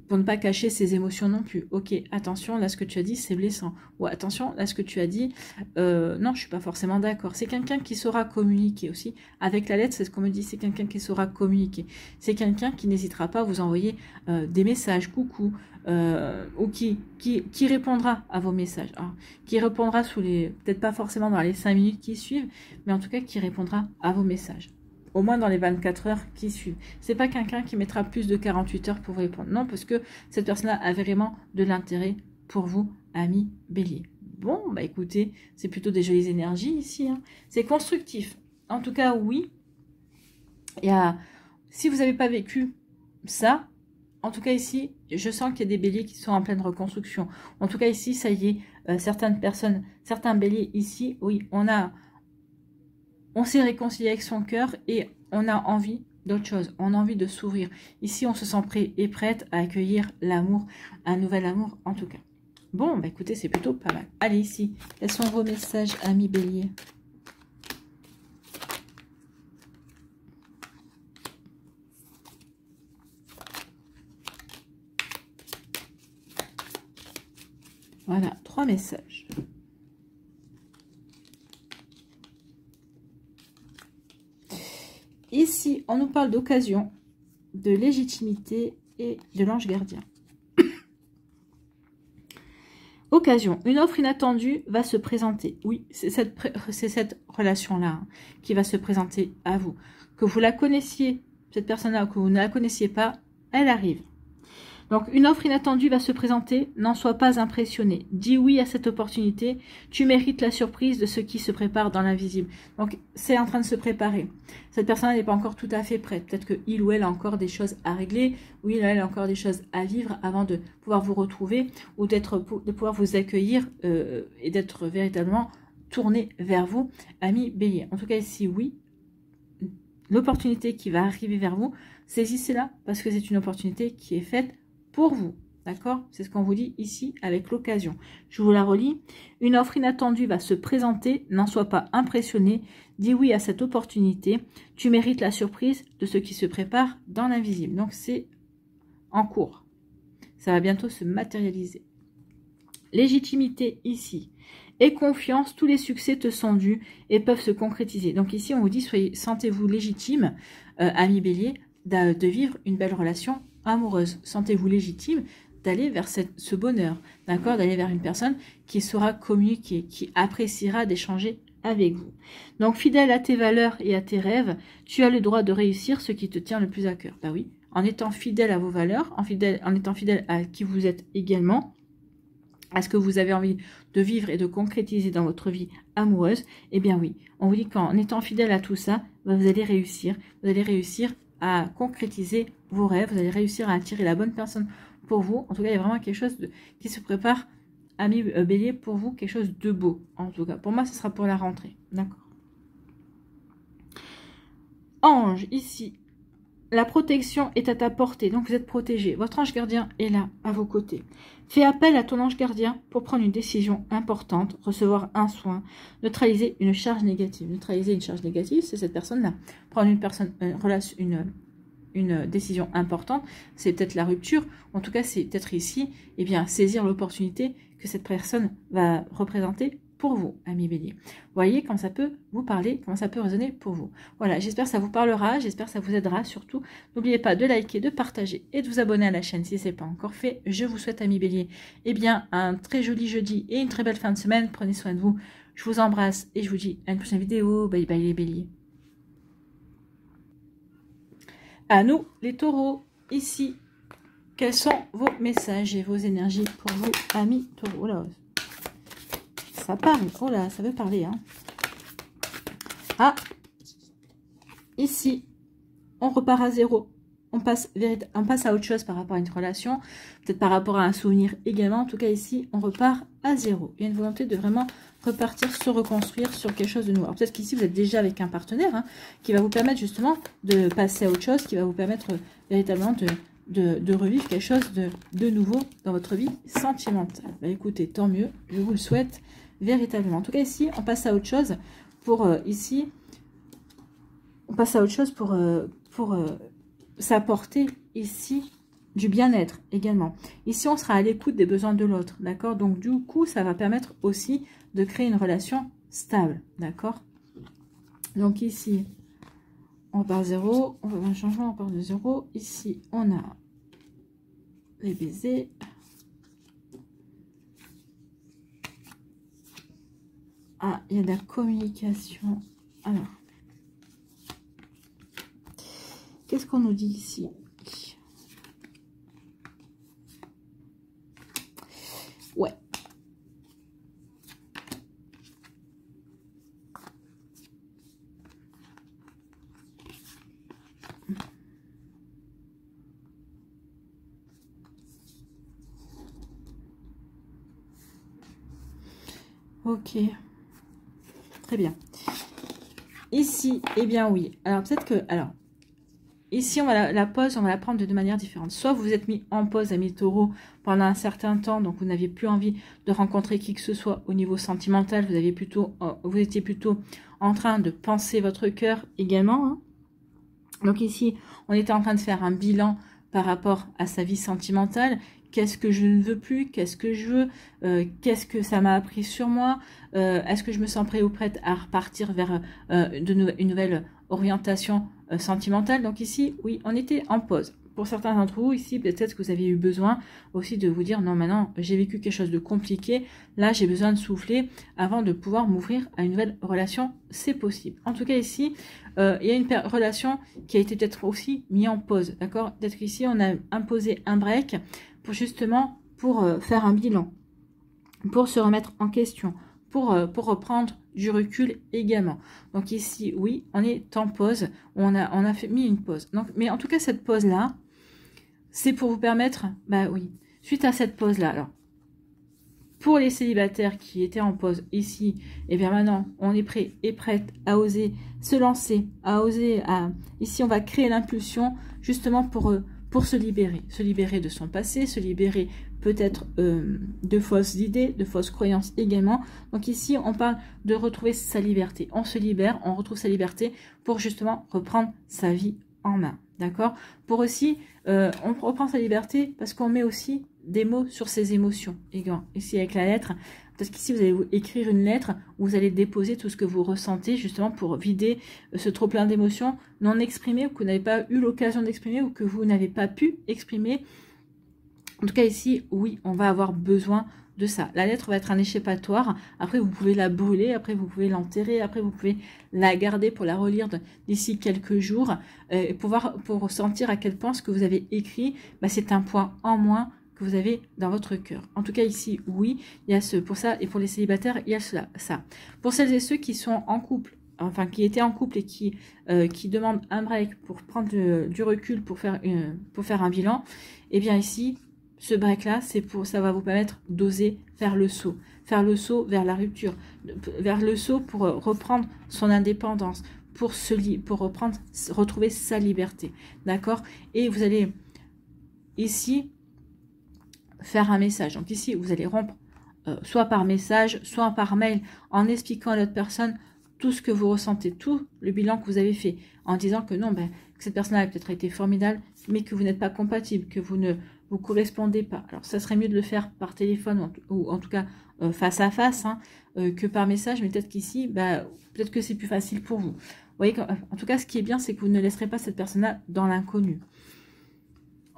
pour ne pas cacher ses émotions non plus. Ok, attention, là ce que tu as dit, c'est blessant. Ou attention, là ce que tu as dit, non, je suis pas forcément d'accord. C'est quelqu'un qui saura communiquer aussi. Avec la lettre, c'est ce qu'on me dit, c'est quelqu'un qui saura communiquer. C'est quelqu'un qui n'hésitera pas à vous envoyer des messages, coucou, ou qui répondra à vos messages, hein, qui répondra peut-être pas forcément dans les 5 minutes qui suivent, mais en tout cas qui répondra à vos messages, au moins dans les 24 heures qui suivent. C'est pas quelqu'un qui mettra plus de 48 heures pour vous répondre, non, parce que cette personne-là a vraiment de l'intérêt pour vous, amis Bélier. Bon, écoutez, c'est plutôt des jolies énergies ici, hein. C'est constructif. En tout cas, oui, si vous n'avez pas vécu ça, en tout cas ici, je sens qu'il y a des béliers qui sont en pleine reconstruction. En tout cas ici, ça y est, certains béliers ici, oui, on s'est réconcilié avec son cœur et on a envie d'autre chose. On a envie de s'ouvrir. Ici, on se sent prêt et prête à accueillir l'amour, un nouvel amour en tout cas. Bon, écoutez, c'est plutôt pas mal. Allez, ici, quels sont vos messages, amis béliers ? Voilà, 3 messages. Ici, on nous parle d'occasion, de légitimité et de l'ange gardien. Occasion, une offre inattendue va se présenter. Oui, c'est cette relation-là hein, qui va se présenter à vous. Que vous la connaissiez, cette personne-là, ou que vous ne la connaissiez pas, elle arrive. Donc, une offre inattendue va se présenter, n'en sois pas impressionné. Dis oui à cette opportunité, tu mérites la surprise de ce qui se prépare dans l'invisible. Donc, c'est en train de se préparer. Cette personne n'est pas encore tout à fait prête. Peut-être qu'il ou elle a encore des choses à régler, ou il ou elle a encore des choses à vivre avant de pouvoir vous retrouver, ou de pouvoir vous accueillir et d'être véritablement tourné vers vous, amis Bélier. En tout cas, ici, oui, l'opportunité qui va arriver vers vous, saisissez-la, parce que c'est une opportunité qui est faite pour vous, d'accord? C'est ce qu'on vous dit ici avec l'occasion. Je vous la relis. Une offre inattendue va se présenter, n'en sois pas impressionné. Dis oui à cette opportunité. Tu mérites la surprise de ce qui se prépare dans l'invisible. Donc, c'est en cours. Ça va bientôt se matérialiser. Légitimité ici. Et confiance, tous les succès te sont dus et peuvent se concrétiser. Donc ici, on vous dit, sentez-vous légitime, ami Bélier, de vivre une belle relation amoureuse. Sentez-vous légitime d'aller vers ce bonheur, d'accord, d'aller vers une personne qui saura communiquer, qui appréciera d'échanger avec vous. Donc, fidèle à tes valeurs et à tes rêves, tu as le droit de réussir ce qui te tient le plus à cœur. Oui, en étant fidèle à vos valeurs, en étant fidèle à qui vous êtes également, à ce que vous avez envie de vivre et de concrétiser dans votre vie amoureuse, eh bien oui, on vous dit qu'en étant fidèle à tout ça, vous allez réussir à concrétiser vos rêves, vous allez réussir à attirer la bonne personne pour vous. En tout cas, il y a vraiment quelque chose qui se prépare, amis bélier, pour vous, quelque chose de beau. En tout cas, pour moi, ce sera pour la rentrée. D'accord. Ange, ici, la protection est à ta portée, donc vous êtes protégé. Votre ange gardien est là, à vos côtés. Fais appel à ton ange gardien pour prendre une décision importante, recevoir un soin, neutraliser une charge négative. Neutraliser une charge négative, c'est cette personne-là. Prendre une décision importante, c'est peut-être la rupture. En tout cas, c'est peut-être ici, eh bien, saisir l'opportunité que cette personne va représenter pour vous, amis bélier. Voyez comment ça peut vous parler, comment ça peut résonner pour vous. Voilà, j'espère que ça vous parlera, j'espère que ça vous aidera surtout. N'oubliez pas de liker, de partager et de vous abonner à la chaîne si ce n'est pas encore fait. Je vous souhaite, amis bélier, eh bien, un très joli jeudi et une très belle fin de semaine. Prenez soin de vous. Je vous embrasse et je vous dis à une prochaine vidéo. Bye bye les béliers. À nous, les taureaux, ici, quels sont vos messages et vos énergies pour vous, amis taureaux? Oh là, ça parle, oh là, ça veut parler, hein. Ah, ici, on repart à zéro. On passe à autre chose par rapport à une relation, peut-être par rapport à un souvenir également. En tout cas, ici, on repart à zéro. Il y a une volonté de vraiment repartir, se reconstruire sur quelque chose de nouveau. Peut-être qu'ici, vous êtes déjà avec un partenaire hein, qui va vous permettre justement de passer à autre chose, qui va vous permettre véritablement de revivre quelque chose de nouveau dans votre vie sentimentale. Bah, écoutez, tant mieux, je vous le souhaite véritablement. En tout cas, ici, on passe à autre chose pour s'apporter ici du bien-être également. Ici, on sera à l'écoute des besoins de l'autre, d'accord? Donc, du coup, ça va permettre aussi de créer une relation stable, d'accord? Donc, ici, on part zéro, on va un changement, on part de zéro. Ici, on a les baisers. Ah, il y a de la communication. Alors, qu'est-ce qu'on nous dit ici? Ouais. Ok. Très bien. Ici, eh bien oui. Alors peut-être que... Alors, ici, on va la pause, on va la prendre de manière différente. Soit vous vous êtes mis en pause, amis taureaux, pendant un certain temps, donc vous n'aviez plus envie de rencontrer qui que ce soit au niveau sentimental. Vous étiez plutôt en train de penser votre cœur également. Hein. Donc ici, on était en train de faire un bilan par rapport à sa vie sentimentale. Qu'est-ce que je ne veux plus? Qu'est-ce que je veux? Qu'est-ce que ça m'a appris sur moi? Est-ce que je me sens prêt ou prête à repartir vers une nouvelle orientation sentimentale? Donc ici, oui, on était en pause. Pour certains d'entre vous, ici, peut-être que vous aviez eu besoin aussi de vous dire, non, maintenant, j'ai vécu quelque chose de compliqué. Là, j'ai besoin de souffler avant de pouvoir m'ouvrir à une nouvelle relation. C'est possible. En tout cas, ici, il y a une relation qui a été peut-être aussi mise en pause. D'accord? Peut-être qu'ici, on a imposé un break pour justement faire un bilan, pour se remettre en question, pour reprendre du recul également. Donc ici, oui, on est en pause, on a mis une pause. Donc, mais en tout cas, cette pause-là, c'est pour vous permettre, bah oui, suite à cette pause-là, alors, pour les célibataires qui étaient en pause ici, et bien maintenant, on est prêt et prête à oser se lancer, ici, on va créer l'impulsion justement pour se libérer de son passé, se libérer peut-être de fausses idées, de fausses croyances également. Donc ici, on parle de retrouver sa liberté. On se libère, on retrouve sa liberté pour justement reprendre sa vie en main. D'accord? Pour aussi, on reprend sa liberté parce qu'on met aussi des mots sur ses émotions. Ici, avec la lettre, parce qu'ici, vous allez écrire une lettre où vous allez déposer tout ce que vous ressentez, justement, pour vider ce trop-plein d'émotions non exprimées, ou que vous n'avez pas eu l'occasion d'exprimer, ou que vous n'avez pas pu exprimer. En tout cas, ici, oui, on va avoir besoin de ça. La lettre va être un échappatoire. Après, vous pouvez la brûler. Après, vous pouvez l'enterrer. Après, vous pouvez la garder pour la relire d'ici quelques jours. Pour ressentir à quel point ce que vous avez écrit, bah, c'est un point en moins que vous avez dans votre cœur. En tout cas, ici, oui, il y a pour ça. Et pour les célibataires, il y a ça. Pour celles et ceux qui sont en couple, enfin, qui étaient en couple et qui demandent un break pour prendre du recul, pour faire un bilan, eh bien ici, ce break-là, ça va vous permettre d'oser faire le saut vers la rupture, vers le saut pour reprendre son indépendance, pour retrouver sa liberté, d'accord? Et vous allez ici faire un message. Donc ici, vous allez rompre soit par message, soit par mail, en expliquant à l'autre personne tout ce que vous ressentez, tout le bilan que vous avez fait, en disant que non, que cette personne a peut-être été formidable, mais que vous n'êtes pas compatible, que vous ne vous correspondez pas. Alors, ça serait mieux de le faire par téléphone, ou en tout cas face à face, hein, que par message, mais peut-être qu'ici, peut-être que c'est plus facile pour vous. Vous voyez, en tout cas, ce qui est bien, c'est que vous ne laisserez pas cette personne-là dans l'inconnu.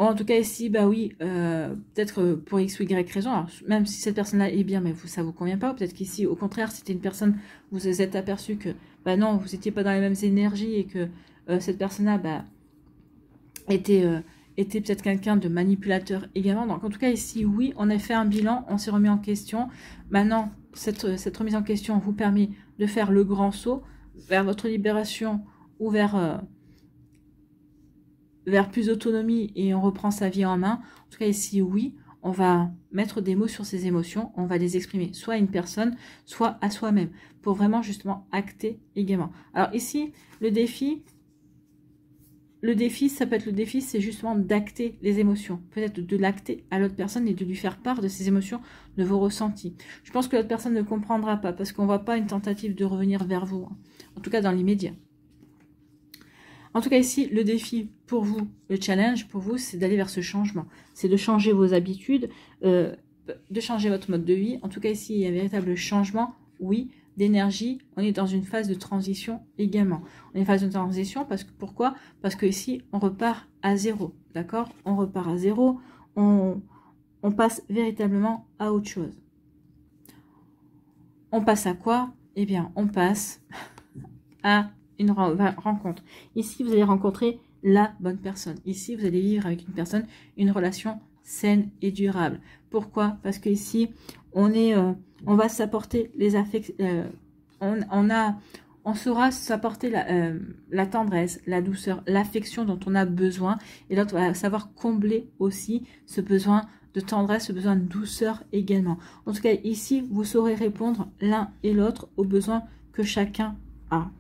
En tout cas, ici, oui, peut-être pour X ou Y raison, alors, même si cette personne-là est bien, mais ça vous convient pas, peut-être qu'ici, au contraire, c'était une personne, vous vous êtes aperçu que, non, vous n'étiez pas dans les mêmes énergies et que cette personne-là, était peut-être quelqu'un de manipulateur également. Donc, en tout cas, ici, oui, on a fait un bilan, on s'est remis en question. Maintenant, cette remise en question vous permet de faire le grand saut vers votre libération ou vers plus d'autonomie et on reprend sa vie en main. En tout cas, ici, oui, on va mettre des mots sur ses émotions, on va les exprimer soit à une personne, soit à soi-même, pour vraiment justement acter également. Alors ici, le défi, ça peut être le défi, c'est justement d'acter les émotions, peut-être de l'acter à l'autre personne et de lui faire part de ses émotions, de vos ressentis. Je pense que l'autre personne ne comprendra pas, parce qu'on ne voit pas une tentative de revenir vers vous, hein. En tout cas dans l'immédiat. En tout cas ici, le défi pour vous, le challenge pour vous, c'est d'aller vers ce changement. C'est de changer vos habitudes, de changer votre mode de vie. En tout cas ici, il y a un véritable changement, oui, d'énergie. On est dans une phase de transition également. On est en phase de transition pourquoi? Parce que ici, on repart à zéro, d'accord? On repart à zéro, on passe véritablement à autre chose. On passe à quoi? Eh bien, on passe à une rencontre. Ici, vous allez rencontrer la bonne personne. Ici, vous allez vivre avec une personne une relation saine et durable. Pourquoi? Parce que ici, on va s'apporter les affects. On saura s'apporter la tendresse, la douceur, l'affection dont on a besoin. Et l'autre va savoir combler aussi ce besoin de tendresse, ce besoin de douceur également. En tout cas, ici, vous saurez répondre l'un et l'autre aux besoins que chacun a.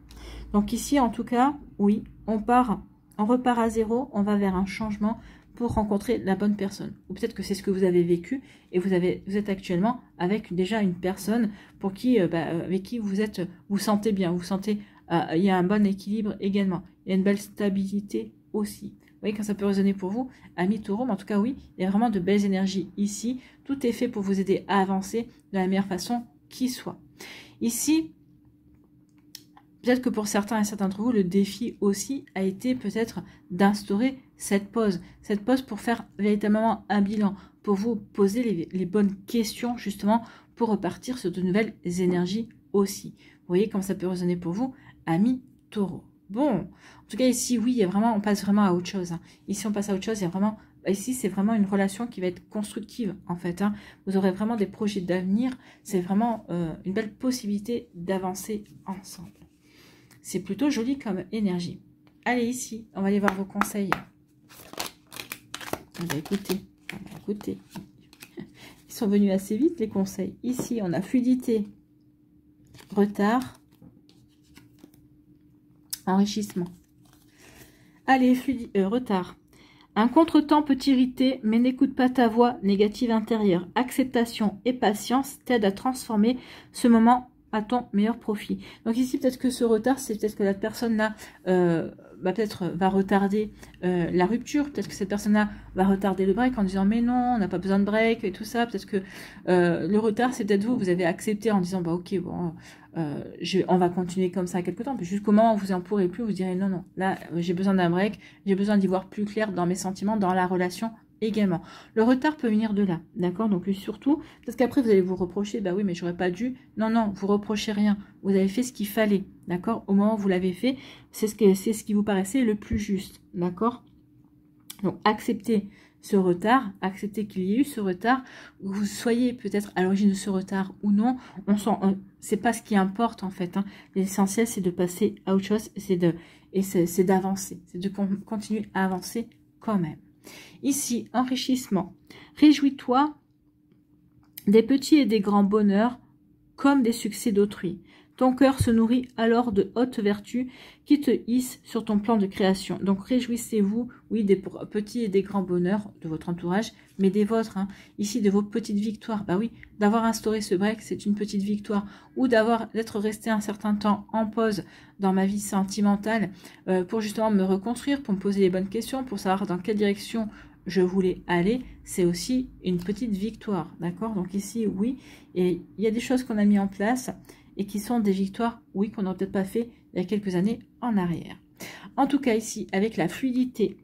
Donc ici, en tout cas, oui, on repart à zéro, on va vers un changement pour rencontrer la bonne personne. Ou peut-être que c'est ce que vous avez vécu et vous êtes actuellement avec déjà une personne pour avec qui vous sentez bien, vous sentez, il y a un bon équilibre également. Il y a une belle stabilité aussi. Vous voyez quand ça peut résonner pour vous, amis taureaux, mais en tout cas, oui, il y a vraiment de belles énergies ici. Tout est fait pour vous aider à avancer de la meilleure façon qui soit. Ici, peut-être que pour certains et certains d'entre vous, le défi aussi a été peut-être d'instaurer cette pause pour faire véritablement un bilan, pour vous poser les bonnes questions justement pour repartir sur de nouvelles énergies aussi. Vous voyez comment ça peut résonner pour vous, amis taureaux. Bon, en tout cas ici, oui, on passe vraiment à autre chose. Hein. Ici, on passe à autre chose, il y a vraiment... Ici, c'est vraiment une relation qui va être constructive, en fait. Hein. Vous aurez vraiment des projets d'avenir. C'est vraiment une belle possibilité d'avancer ensemble. C'est plutôt joli comme énergie. Allez, ici, on va aller voir vos conseils. On va écouter. Ils sont venus assez vite, les conseils. Ici, on a fluidité, retard, enrichissement. Allez, retard. Un contretemps peut t'irriter, mais n'écoute pas ta voix négative intérieure. Acceptation et patience t'aident à transformer ce moment à ton meilleur profit. Donc ici, peut-être que ce retard, c'est peut-être que la personne-là va retarder la rupture. Peut-être que cette personne-là va retarder le break en disant mais non, on n'a pas besoin de break et tout ça. Peut-être que le retard, c'est peut-être vous avez accepté en disant ok, bon, on va continuer comme ça quelque temps. Puis jusqu'au moment où vous en pourrez plus, vous direz non, là, j'ai besoin d'un break, j'ai besoin d'y voir plus clair dans mes sentiments, dans la relation également. Le retard peut venir de là, d'accord? Donc surtout, parce qu'après vous allez vous reprocher, bah oui, mais j'aurais pas dû. Non, non, vous reprochez rien. Vous avez fait ce qu'il fallait, d'accord? Au moment où vous l'avez fait, c'est ce qui vous paraissait le plus juste, d'accord? Donc acceptez ce retard, acceptez qu'il y ait eu ce retard, vous soyez peut-être à l'origine de ce retard ou non, c'est pas ce qui importe en fait. Hein. L'essentiel c'est de passer à autre chose, c'est d'avancer, c'est de continuer à avancer quand même. Ici, enrichissement. Réjouis-toi des petits et des grands bonheurs comme des succès d'autrui. Ton cœur se nourrit alors de hautes vertus qui te hissent sur ton plan de création. Donc réjouissez-vous, oui, des petits et des grands bonheurs de votre entourage, mais des vôtres. Hein. Ici, de vos petites victoires. Bah oui, d'avoir instauré ce break, c'est une petite victoire. Ou d'être resté un certain temps en pause dans ma vie sentimentale pour justement me reconstruire, pour me poser les bonnes questions, pour savoir dans quelle direction je voulais aller, c'est aussi une petite victoire, d'accord? Donc ici, oui, et il y a des choses qu'on a mis en place et qui sont des victoires, oui, qu'on n'aurait peut-être pas fait il y a quelques années en arrière. En tout cas, ici, avec la fluidité,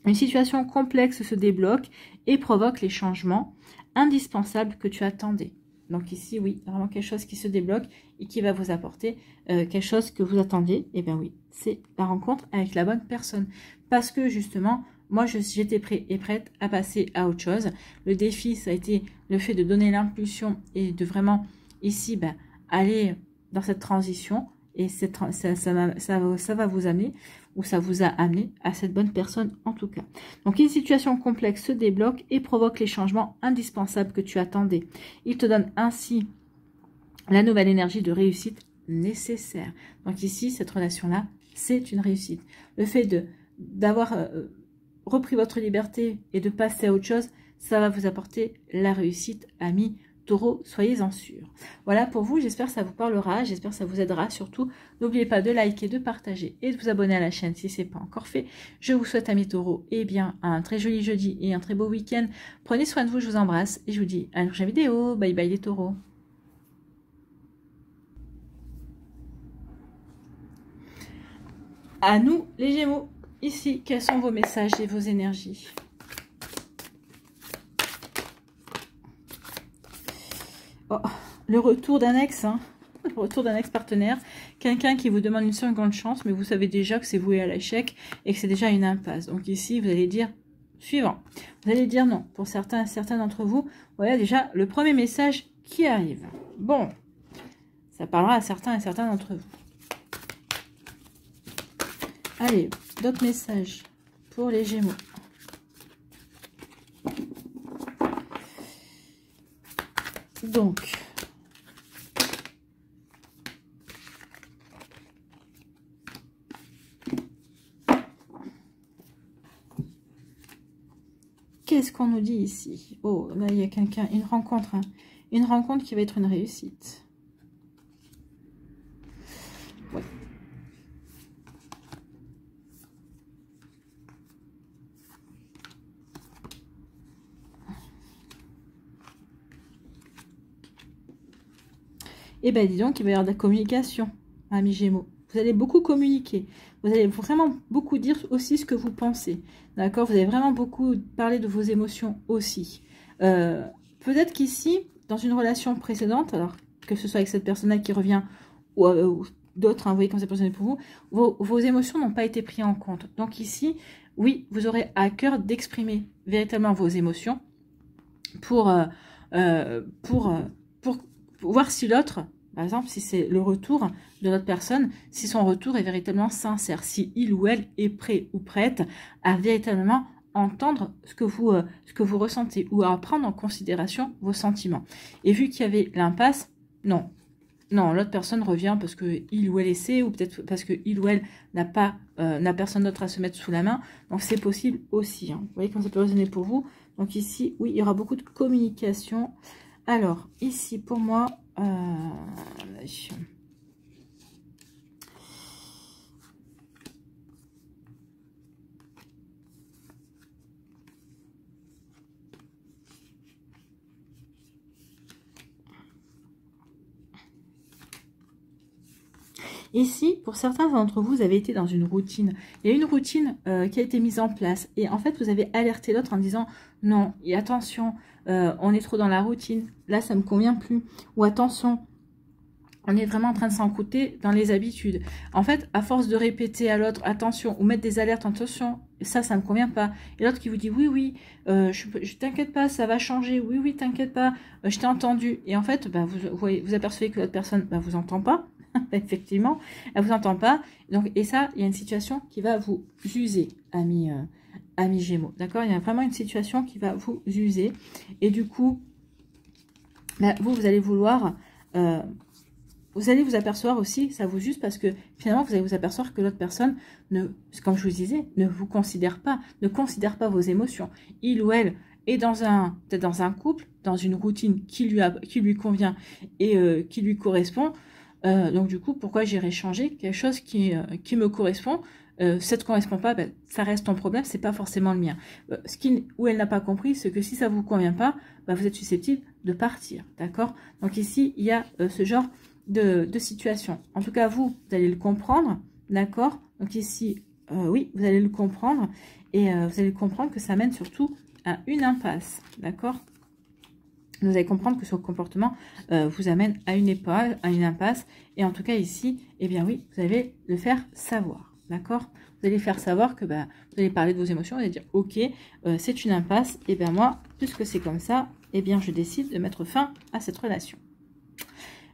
une situation complexe se débloque et provoque les changements indispensables que tu attendais. Donc ici, oui, vraiment quelque chose qui se débloque et qui va vous apporter quelque chose que vous attendiez. Et bien oui, c'est la rencontre avec la bonne personne. Parce que justement, moi, j'étais prêt et prête à passer à autre chose. Le défi, ça a été le fait de donner l'impulsion et de vraiment, ici, aller dans cette transition. Et ça va vous amener, ou ça vous a amené à cette bonne personne en tout cas. Donc, une situation complexe se débloque et provoque les changements indispensables que tu attendais. Il te donne ainsi la nouvelle énergie de réussite nécessaire. Donc ici, cette relation-là, c'est une réussite. Le fait d'avoir repris votre liberté et de passer à autre chose, ça va vous apporter la réussite, amis Taureau, soyez-en sûrs. Voilà pour vous, j'espère que ça vous parlera, j'espère que ça vous aidera. Surtout, n'oubliez pas de liker, de partager et de vous abonner à la chaîne si ce n'est pas encore fait. Je vous souhaite, amis Taureau, eh bien, un très joli jeudi et un très beau week-end. Prenez soin de vous, je vous embrasse et je vous dis à une prochaine vidéo. Bye bye les Taureaux. À nous, les Gémeaux. Ici, quels sont vos messages et vos énergies? Oh, le retour d'un ex, hein. Le retour d'un ex-partenaire. Quelqu'un qui vous demande une seconde chance, mais vous savez déjà que c'est voué à l'échec et que c'est déjà une impasse. Donc ici, vous allez dire suivant. Vous allez dire non. Pour certains d'entre vous, voilà déjà le premier message qui arrive. Bon, ça parlera à certains et certains d'entre vous. Allez, d'autres messages pour les Gémeaux. Donc, qu'est-ce qu'on nous dit ici? Oh, là, il y a quelqu'un, une rencontre. Hein. Une rencontre qui va être une réussite. Ouais. Eh bien, dis donc, il va y avoir de la communication, amis Gémeaux. Vous allez beaucoup communiquer. Vous allez vraiment beaucoup dire aussi ce que vous pensez. D'accord? Vous allez vraiment beaucoup parler de vos émotions aussi. Peut-être qu'ici, dans une relation précédente, alors que ce soit avec cette personne-là qui revient ou d'autres, hein, vous voyez comme c'est personnel pour vous, vos émotions n'ont pas été prises en compte. Donc ici, oui, vous aurez à cœur d'exprimer véritablement vos émotions pour voir si l'autre, par exemple, si c'est le retour de l'autre personne, si son retour est véritablement sincère, si il ou elle est prêt ou prête à véritablement entendre ce que vous ressentez ou à prendre en considération vos sentiments. Et vu qu'il y avait l'impasse, non, l'autre personne revient parce que il ou elle essaie, ou peut-être parce que il ou elle n'a personne d'autre à se mettre sous la main. Donc c'est possible aussi. Hein. Vous voyez comment ça peut résonner pour vous. Donc ici, oui, il y aura beaucoup de communication. Alors, ici, pour moi, Ici, pour certains d'entre vous, vous avez été dans une routine. Il y a une routine qui a été mise en place. Et en fait, vous avez alerté l'autre en disant, non, et attention, on est trop dans la routine. Là, ça ne me convient plus. Ou attention, on est vraiment en train de s'encrouter dans les habitudes. En fait, à force de répéter à l'autre, attention, ou mettre des alertes, attention, ça ne me convient pas. Et l'autre qui vous dit, oui, oui, je t'inquiète pas, ça va changer, oui, oui, t'inquiète pas, je t'ai entendu. Et en fait, bah, vous apercevez que l'autre personne bah, vous entend pas, effectivement, elle vous entend pas. Donc, et ça, il y a une situation qui va vous user, amis Gémeaux, d'accord? Il y a vraiment une situation qui va vous user. Et du coup, bah, vous allez vouloir... vous allez vous apercevoir aussi, ça vous use parce que finalement, vous allez vous apercevoir que l'autre personne, comme je vous disais, ne vous considère pas, ne considère pas vos émotions. Il ou elle est peut-être dans un couple, dans une routine qui lui convient et qui lui correspond. Donc du coup, pourquoi j'irais changer quelque chose qui me correspond? Ça ne te correspond pas, ben, ça reste ton problème, c'est pas forcément le mien. Ce qu'il ou elle n'a pas compris, c'est que si ça vous convient pas, ben, vous êtes susceptible de partir, d'accord? Donc ici, il y a ce genre de situation. En tout cas, vous allez le comprendre, d'accord? Donc ici, oui, vous allez le comprendre et vous allez comprendre que ça mène surtout à une impasse, d'accord? Vous allez comprendre que ce comportement vous amène à une impasse et en tout cas ici, eh bien oui, vous allez le faire savoir, d'accord? Vous allez faire savoir que bah, vous allez parler de vos émotions, vous allez dire ok, c'est une impasse, et bien moi, puisque c'est comme ça, eh bien je décide de mettre fin à cette relation.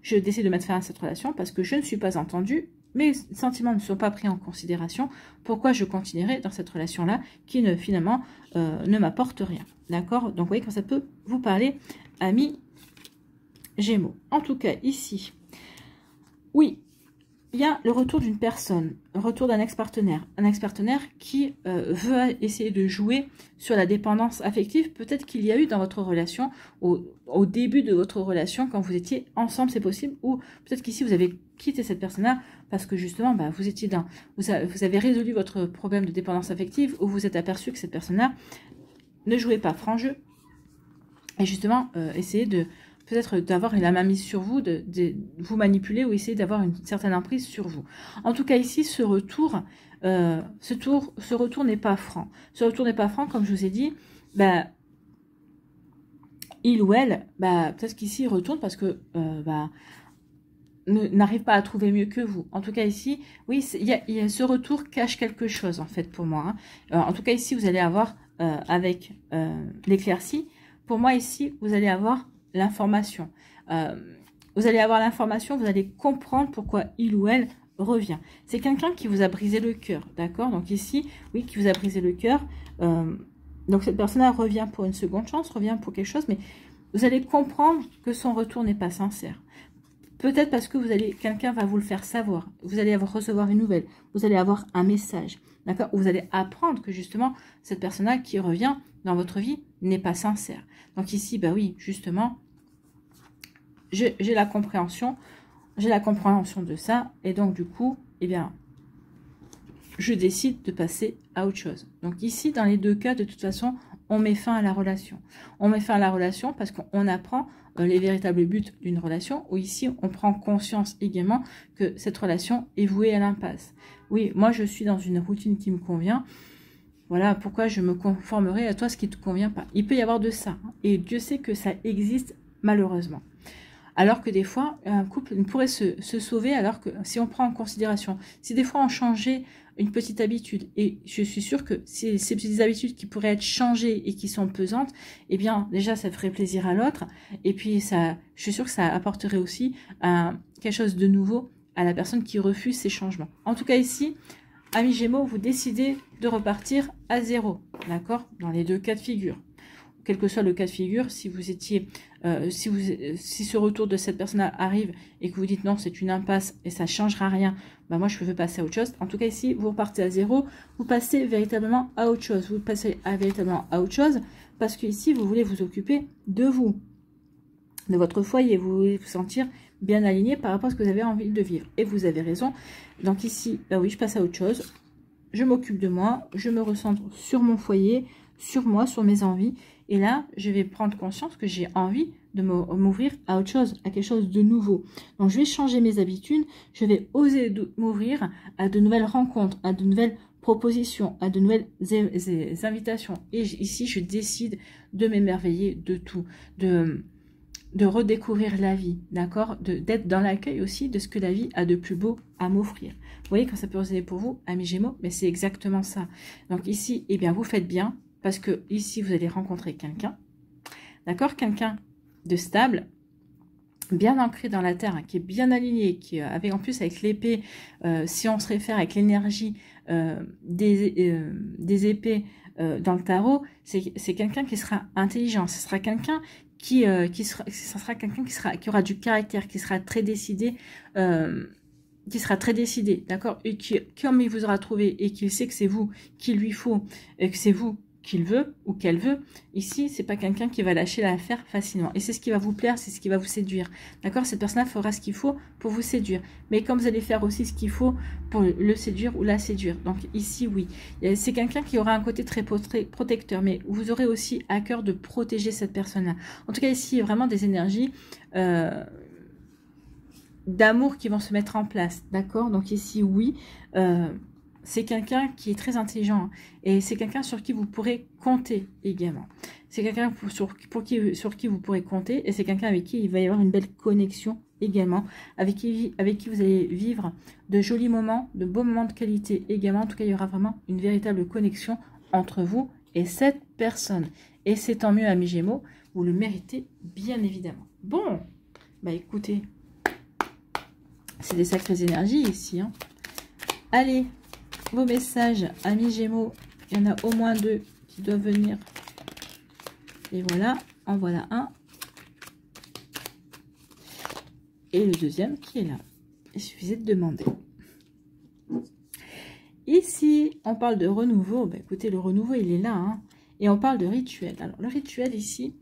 Je décide de mettre fin à cette relation parce que je ne suis pas entendue, mes sentiments ne sont pas pris en considération. Pourquoi je continuerai dans cette relation-là qui finalement ne m'apporte rien. D'accord? Donc vous voyez quand ça peut vous parler, amis Gémeaux. En tout cas, ici, oui, il y a le retour d'une personne, le retour d'un ex-partenaire. Un ex-partenaire qui veut essayer de jouer sur la dépendance affective. Peut-être qu'il y a eu dans votre relation, au début de votre relation, quand vous étiez ensemble, c'est possible. Ou peut-être qu'ici, vous avez quitté cette personne-là parce que justement, bah, vous avez résolu votre problème de dépendance affective ou vous êtes aperçu que cette personne-là ne jouait pas franc jeu. Et justement, essayez de... peut-être d'avoir la main mise sur vous, de vous manipuler ou essayer d'avoir une certaine emprise sur vous. En tout cas, ici, ce retour n'est pas franc. Ce retour n'est pas franc, comme je vous ai dit, bah, il ou elle, bah, peut-être qu'ici, il retourne parce que bah, n'arrive pas à trouver mieux que vous. En tout cas, ici, oui, ce retour cache quelque chose, en fait, pour moi. Hein. En tout cas, ici, vous allez avoir, avec l'éclaircie, pour moi, ici, vous allez avoir l'information. Vous allez avoir l'information, vous allez comprendre pourquoi il ou elle revient. C'est quelqu'un qui vous a brisé le cœur, d'accord? Donc ici, oui, qui vous a brisé le cœur. Donc cette personne-là revient pour une seconde chance, revient pour quelque chose, mais vous allez comprendre que son retour n'est pas sincère. Peut-être parce que quelqu'un va vous le faire savoir. Vous allez recevoir une nouvelle. Vous allez avoir un message, d'accord? Vous allez apprendre que justement, cette personne-là qui revient dans votre vie n'est pas sincère. Donc ici, bah oui, justement, j'ai la compréhension de ça. Et donc, du coup, eh bien, je décide de passer à autre chose. Donc ici, dans les deux cas, de toute façon, on met fin à la relation. On met fin à la relation parce qu'on apprend les véritables buts d'une relation, où ici, on prend conscience également que cette relation est vouée à l'impasse. Oui, moi, je suis dans une routine qui me convient. Voilà, pourquoi je me conformerai à toi ce qui ne te convient pas. Il peut y avoir de ça. Hein, et Dieu sait que ça existe malheureusement. Alors que des fois, un couple ne pourrait se sauver, alors que si on prend en considération, si des fois on changeait une petite habitude, et je suis sûre que ces petites habitudes qui pourraient être changées et qui sont pesantes, eh bien déjà ça ferait plaisir à l'autre, et puis je suis sûre que ça apporterait aussi quelque chose de nouveau à la personne qui refuse ces changements. En tout cas ici, amis Gémeaux, vous décidez de repartir à zéro, d'accord? Dans les deux cas de figure. Quel que soit le cas de figure, si vous étiez, si ce retour de cette personne arrive et que vous dites non, c'est une impasse et ça ne changera rien, bah moi je veux passer à autre chose. En tout cas ici, vous repartez à zéro, vous passez véritablement à autre chose. Vous passez véritablement à autre chose parce que ici, vous voulez vous occuper de vous, de votre foyer, vous voulez vous sentir bien aligné par rapport à ce que vous avez envie de vivre. Et vous avez raison. Donc ici, bah oui, je passe à autre chose. Je m'occupe de moi, je me recentre sur mon foyer, sur moi, sur mes envies. Et là, je vais prendre conscience que j'ai envie de m'ouvrir à autre chose, à quelque chose de nouveau. Donc, je vais changer mes habitudes, je vais oser m'ouvrir à de nouvelles rencontres, à de nouvelles propositions, à de nouvelles invitations. Et ici, je décide de m'émerveiller de tout, de redécouvrir la vie, d'accord, d'être dans l'accueil aussi de ce que la vie a de plus beau à m'offrir. Vous voyez quand ça peut résonner pour vous, amis Gémeaux, mais c'est exactement ça. Donc ici, eh bien, vous faites bien, parce que ici, vous allez rencontrer quelqu'un, d'accord, quelqu'un de stable, bien ancré dans la terre, hein, qui est bien aligné, qui avec en plus avec l'épée, si on se réfère avec l'énergie des épées dans le tarot, c'est quelqu'un qui sera intelligent, ce sera quelqu'un qui aura du caractère, qui sera très décidé, d'accord, et qui, comme il vous aura trouvé et qu'il sait que c'est vous qu'il lui faut, et que c'est vous qu'il veut ou qu'elle veut, ici, c'est pas quelqu'un qui va lâcher l'affaire facilement. Et c'est ce qui va vous plaire, c'est ce qui va vous séduire. D'accord? Cette personne-là fera ce qu'il faut pour vous séduire. Mais comme vous allez faire aussi ce qu'il faut pour le séduire ou la séduire. Donc ici, oui. C'est quelqu'un qui aura un côté très protecteur, mais vous aurez aussi à cœur de protéger cette personne-là. En tout cas, ici, il y a vraiment des énergies d'amour qui vont se mettre en place. D'accord? Donc ici, oui. C'est quelqu'un qui est très intelligent et c'est quelqu'un sur qui vous pourrez compter également. C'est quelqu'un sur qui vous pourrez compter et c'est quelqu'un avec qui il va y avoir une belle connexion également, avec qui vous allez vivre de jolis moments, de beaux moments de qualité également. En tout cas, il y aura vraiment une véritable connexion entre vous et cette personne. Et c'est tant mieux, amis Gémeaux, vous le méritez bien évidemment. Bon, bah écoutez, c'est des sacrées énergies ici, hein. Allez, vos messages, amis Gémeaux, il y en a au moins 2 qui doivent venir. Et voilà, en voilà un. Et le deuxième qui est là. Il suffisait de demander. Ici, on parle de renouveau. Ben, écoutez, le renouveau, il est là, hein. Et on parle de rituel. Alors, le rituel ici,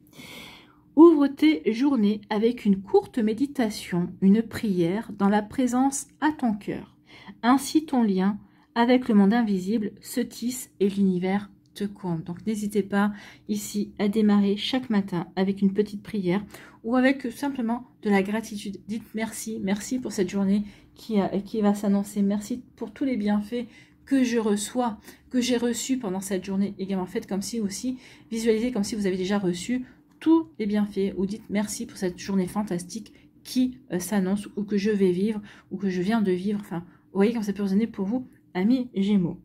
ouvre tes journées avec une courte méditation, une prière dans la présence à ton cœur. Ainsi, ton lien avec le monde invisible se tisse et l'univers te comble. Donc n'hésitez pas ici à démarrer chaque matin avec une petite prière ou avec simplement de la gratitude. Dites merci, merci pour cette journée qui va s'annoncer. Merci pour tous les bienfaits que je reçois, que j'ai reçus pendant cette journée. Également faites comme si aussi, visualisez comme si vous avez déjà reçu tous les bienfaits ou dites merci pour cette journée fantastique qui s'annonce ou que je vais vivre ou que je viens de vivre. Enfin, vous voyez comme ça peut résonner pour vous, amis Gémeaux.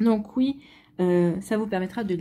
Donc oui, ça vous permettra de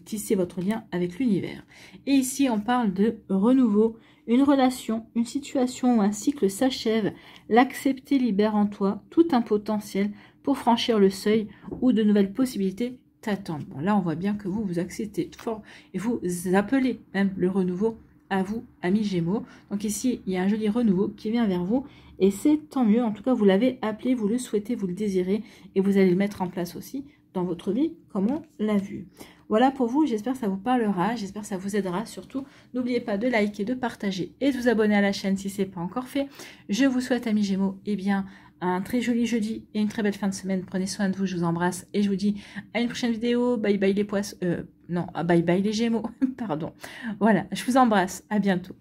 tisser votre lien avec l'univers. Et ici, on parle de renouveau. Une relation, une situation ou un cycle s'achève. L'accepter libère en toi tout un potentiel pour franchir le seuil où de nouvelles possibilités t'attendent. Bon, là, on voit bien que vous acceptez fort et vous appelez même le renouveau à vous, amis Gémeaux. Donc ici, il y a un joli renouveau qui vient vers vous. Et c'est tant mieux, en tout cas, vous l'avez appelé, vous le souhaitez, vous le désirez, et vous allez le mettre en place aussi dans votre vie, comme on l'a vu. Voilà pour vous, j'espère que ça vous parlera, j'espère que ça vous aidera. Surtout, n'oubliez pas de liker, de partager et de vous abonner à la chaîne si ce n'est pas encore fait. Je vous souhaite, amis Gémeaux, eh bien, un très joli jeudi et une très belle fin de semaine. Prenez soin de vous, je vous embrasse et je vous dis à une prochaine vidéo. Bye bye les poissons, non, bye bye les Gémeaux, pardon. Voilà, je vous embrasse, à bientôt.